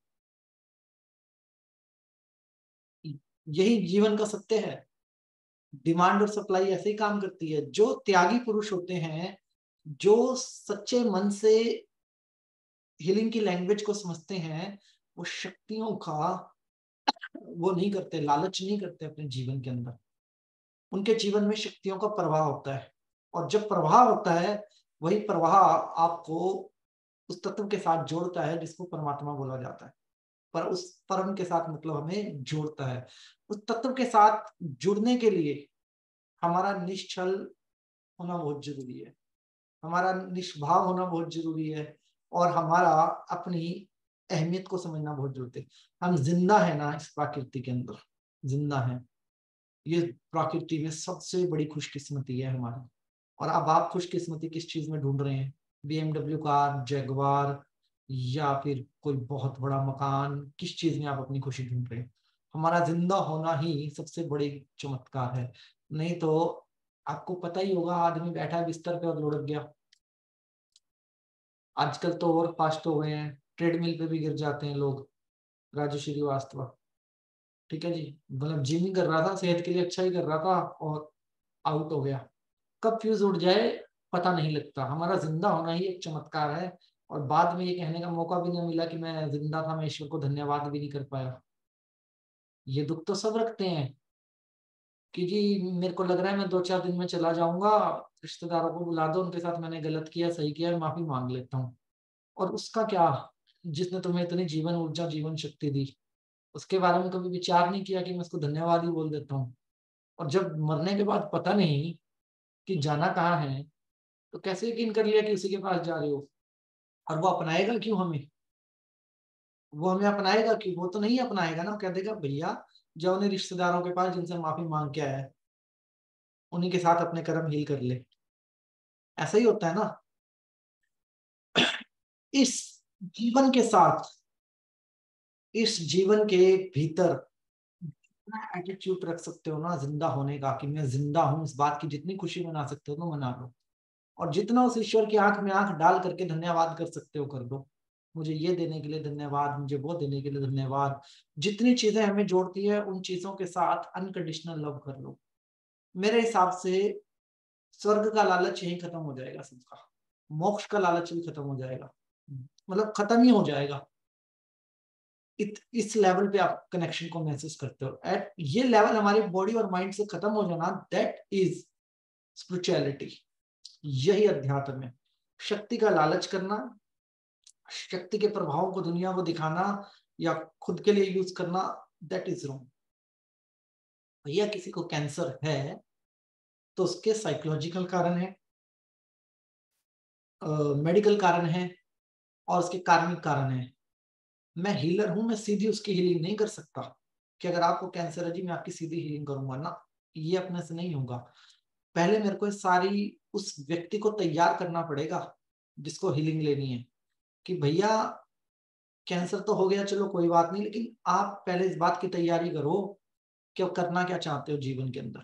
यही जीवन का सत्य है। डिमांड और सप्लाई ऐसे ही काम करती है। जो त्यागी पुरुष होते हैं, जो सच्चे मन से हीलिंग की लैंग्वेज को समझते हैं, वो शक्तियों का वो नहीं करते, लालच नहीं करते अपने जीवन के अंदर। उनके जीवन में शक्तियों का प्रवाह होता है, और जब प्रवाह होता है वही प्रवाह आपको उस तत्व के साथ जोड़ता है जिसको परमात्मा बोला जाता है। पर उस परम के साथ मतलब हमें जोड़ता है। उस तत्व के साथ जुड़ने के लिए हमारा निश्चल होना बहुत जरूरी है, हमारा निष्भाव होना बहुत जरूरी है, और हमारा अपनी अहमियत को समझना बहुत जरूरी है। हम जिंदा है ना इस प्रकृति के अंदर, जिंदा है। ये प्रकृति में सबसे बड़ी खुशकिस्मती है हमारी। और अब आप खुशकिस्मती किस चीज में ढूंढ रहे हैं? BMW कार, जगुआर, या फिर कोई बहुत बड़ा मकान? किस चीज में आप अपनी खुशी ढूंढ रहे हैं? हमारा जिंदा होना ही सबसे बड़ी चमत्कार है। नहीं तो आपको पता ही होगा, आदमी बैठा है बिस्तर पे और लुढ़क गया। आजकल तो और फास्ट हो गए हैं, ट्रेडमिल पे भी गिर जाते हैं लोग। राजू श्रीवास्तव, ठीक है जी, मतलब जिम ही कर रहा था, सेहत के लिए अच्छा ही कर रहा था, और आउट हो गया। कब फ्यूज उड़ जाए पता नहीं लगता। हमारा जिंदा होना ही एक चमत्कार है। और बाद में ये कहने का मौका भी नहीं मिला कि मैं जिंदा था, मैं ईश्वर को धन्यवाद भी नहीं कर पाया। ये दुख तो सब रखते हैं कि जी मेरे को लग रहा है मैं 2 4 दिन में चला जाऊंगा, रिश्तेदारों को बुला दो, उनके साथ मैंने गलत किया, सही किया, माफी मांग लेता हूँ। और उसका क्या, जिसने तुम्हें इतनी जीवन ऊर्जा, जीवन शक्ति दी, उसके बारे में कभी विचार नहीं किया कि मैं उसको धन्यवाद ही बोल देता हूँ। और जब मरने के बाद पता नहीं कि जाना कहाँ है, तो कैसे यकीन कर लिया कि उसी के पास जा रहे हो? और वो अपनाएगा क्यों हमें? वो हमें अपनाएगा क्यों? वो तो नहीं अपनाएगा ना। कह देगा भैया जाओ उन्हीं रिश्तेदारों के पास जिनसे माफी मांग के आया है, उन्हीं के साथ अपने कर्म हील कर ले। ऐसा ही होता है ना। इस जीवन के साथ, इस जीवन के भीतर एटीट्यूड रख सकते हो ना जिंदा होने का, कि मैं जिंदा हूं, इस बात की जितनी खुशी मना सकते हो तो मना लो। और जितना उस ईश्वर की आंख में आंख डाल करके धन्यवाद कर सकते हो कर दो। मुझे ये देने के लिए धन्यवाद, मुझे वो देने के लिए धन्यवाद। जितनी चीजें हमें जोड़ती है उन चीजों के साथ अनकंडीशनल लव कर लो। मेरे हिसाब से स्वर्ग का लालच यही खत्म हो जाएगा सबका। मोक्ष का लालच भी खत्म हो जाएगा, मतलब खत्म ही हो जाएगा। इस लेवल पे आप कनेक्शन को महसूस करते हो। एट ये लेवल हमारे बॉडी और माइंड से खत्म हो जाना, दैट इज स्पिरिचुअलिटी। यही अध्यात्म है। शक्ति का लालच करना, शक्ति के प्रभावों को दुनिया को दिखाना या खुद के लिए यूज करना, दैट इज रॉन्ग। भैया किसी को कैंसर है तो उसके साइकोलॉजिकल कारण है, मेडिकल कारण है, और उसके कार्मिक कारण है। मैं हीलर हूं, मैं सीधी उसकी हीलिंग नहीं कर सकता कि अगर आपको कैंसर है जी मैं आपकी सीधी हीलिंग करूंगा ना। ये अपने से नहीं होगा। पहले मेरे को सारी उस व्यक्ति को तैयार करना पड़ेगा जिसको हीलिंग लेनी है, कि भैया कैंसर तो हो गया, चलो कोई बात नहीं, लेकिन आप पहले इस बात की तैयारी करो कि आप करना क्या चाहते हो जीवन के अंदर।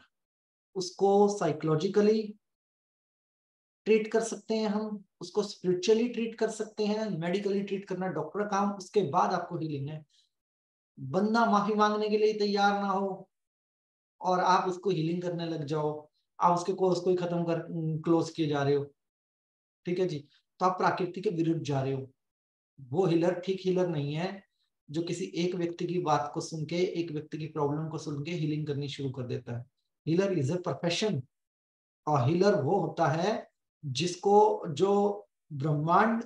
उसको साइकोलॉजिकली ट्रीट कर सकते हैं हम, उसको स्पिरिचुअली ट्रीट कर सकते हैं, मेडिकली ट्रीट करना डॉक्टर का काम, उसके बाद आपको हीलिंग है। बंदा माफी मांगने के लिए तैयार ना हो और आप उसको हीलिंग करने लग जाओ, आप उसके कोर्स को ही खत्म कर क्लोज किए जा रहे हो, ठीक है जी, तो आप प्रकृति के विरुद्ध जा रहे हो। वो हीलर ठीक हीलर नहीं है जो किसी एक व्यक्ति की बात को सुन के, एक व्यक्ति की प्रॉब्लम को सुन के हीलिंग करनी शुरू कर देता है। हीलर इज ए प्रोफेशन, और हीलर वो होता है जिसको, जो ब्रह्मांड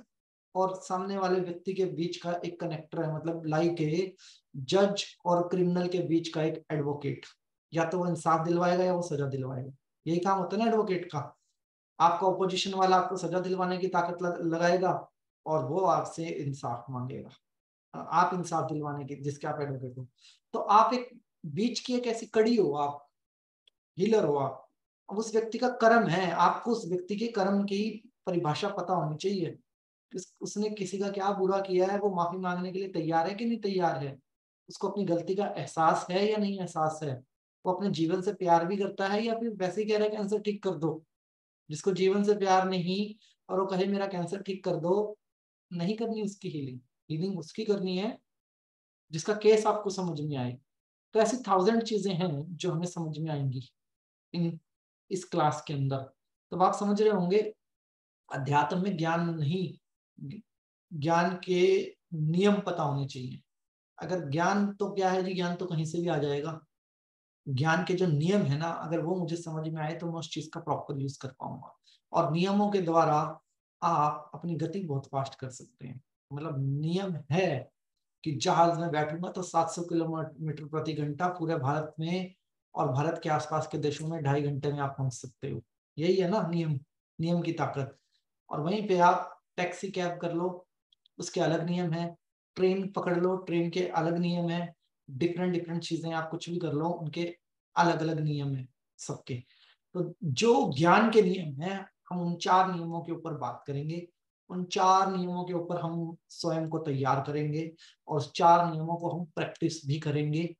और सामने वाले व्यक्ति के बीच का एक कनेक्टर है, मतलब लाइक ए जज और क्रिमिनल के बीच का एक एडवोकेट। या तो वो इंसाफ दिलवाएगा या वो सजा दिलवाएगा, यही काम होता है ना एडवोकेट का। आपका ऑपोजिशन वाला आपको सजा दिलवाने की ताकत लगाएगा और वो आपसे इंसाफ मांगेगा, आप इंसाफ दिलवाने की, जिसके आप एडवोकेट हो। तो आप एक बीच की एक ऐसी कड़ी हो, आप हीलर हो। आप अब उस व्यक्ति का कर्म है, आपको उस व्यक्ति के कर्म की परिभाषा पता होनी चाहिए। उसने किसी का क्या बुरा किया है, वो माफी मांगने के लिए तैयार है कि नहीं तैयार है, उसको अपनी गलती का एहसास है या नहीं एहसास है, वो अपने जीवन से प्यार भी करता है या फिर वैसे ही कह रहा है कैंसर ठीक कर दो। जिसको जीवन से प्यार नहीं और वो कहे मेरा कैंसर ठीक कर दो, नहीं करनी उसकी हीलिंग। हीलिंग उसकी करनी है जिसका केस आपको समझ में आए। तो ऐसी 1000 चीजें हैं जो हमें समझ में आएंगी इस क्लास के अंदर। तो आप समझ रहे होंगे अध्यात्म में ज्ञान नहीं, ज्ञान के नियम पता होने चाहिए। अगर ज्ञान तो क्या है जी, ज्ञान तो कहीं से भी आ जाएगा। ज्ञान के जो नियम है ना, अगर वो मुझे समझ में आए तो मैं उस चीज का प्रॉपर यूज कर पाऊंगा, और नियमों के द्वारा आप अपनी गति बहुत फास्ट कर सकते हैं। मतलब नियम है कि जहाज में बैठूंगा तो 700 किलोमीटर प्रति घंटा पूरे भारत में और भारत के आसपास के देशों में 2.5 घंटे में आप पहुंच सकते हो। यही है ना नियम, नियम की ताकत। और वहीं पे आप टैक्सी कैब कर लो, उसके अलग नियम है। ट्रेन पकड़ लो, ट्रेन के अलग नियम है। डिफरेंट डिफरेंट चीजें आप कुछ भी कर लो, उनके अलग अलग नियम है सबके। तो जो ज्ञान के नियम है, हम उन 4 नियमों के ऊपर बात करेंगे। उन 4 नियमों के ऊपर हम स्वयं को तैयार करेंगे और उस 4 नियमों को हम प्रैक्टिस भी करेंगे,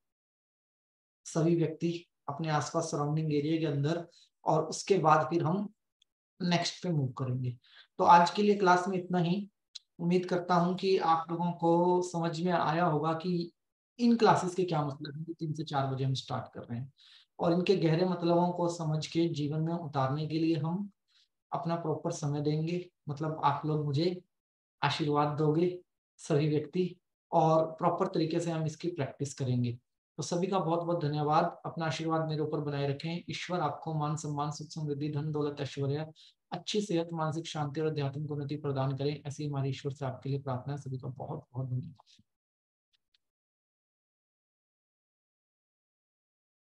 सभी व्यक्ति अपने आसपास सराउंडिंग एरिया के अंदर। और उसके बाद फिर हम नेक्स्ट पे मूव करेंगे। तो आज के लिए क्लास में इतना ही। उम्मीद करता हूं कि आप लोगों को समझ में आया होगा कि इन क्लासेस के क्या मतलब है। 3 से 4 बजे हम स्टार्ट कर रहे हैं और इनके गहरे मतलबों को समझ के जीवन में उतारने के लिए हम अपना प्रॉपर समय देंगे। मतलब आप लोग मुझे आशीर्वाद दोगे सभी व्यक्ति, और प्रॉपर तरीके से हम इसकी प्रैक्टिस करेंगे। तो सभी का बहुत बहुत धन्यवाद। अपना आशीर्वाद मेरे ऊपर बनाए रखें। ईश्वर आपको मान सम्मान सुख समृद्धि धन दौलत ऐश्वर्य अच्छी सेहत मानसिक शांति और आध्यात्मिक उन्नति प्रदान करें, ऐसी हमारी ईश्वर से आपके लिए प्रार्थना है। सभी का बहुत बहुत धन्यवाद।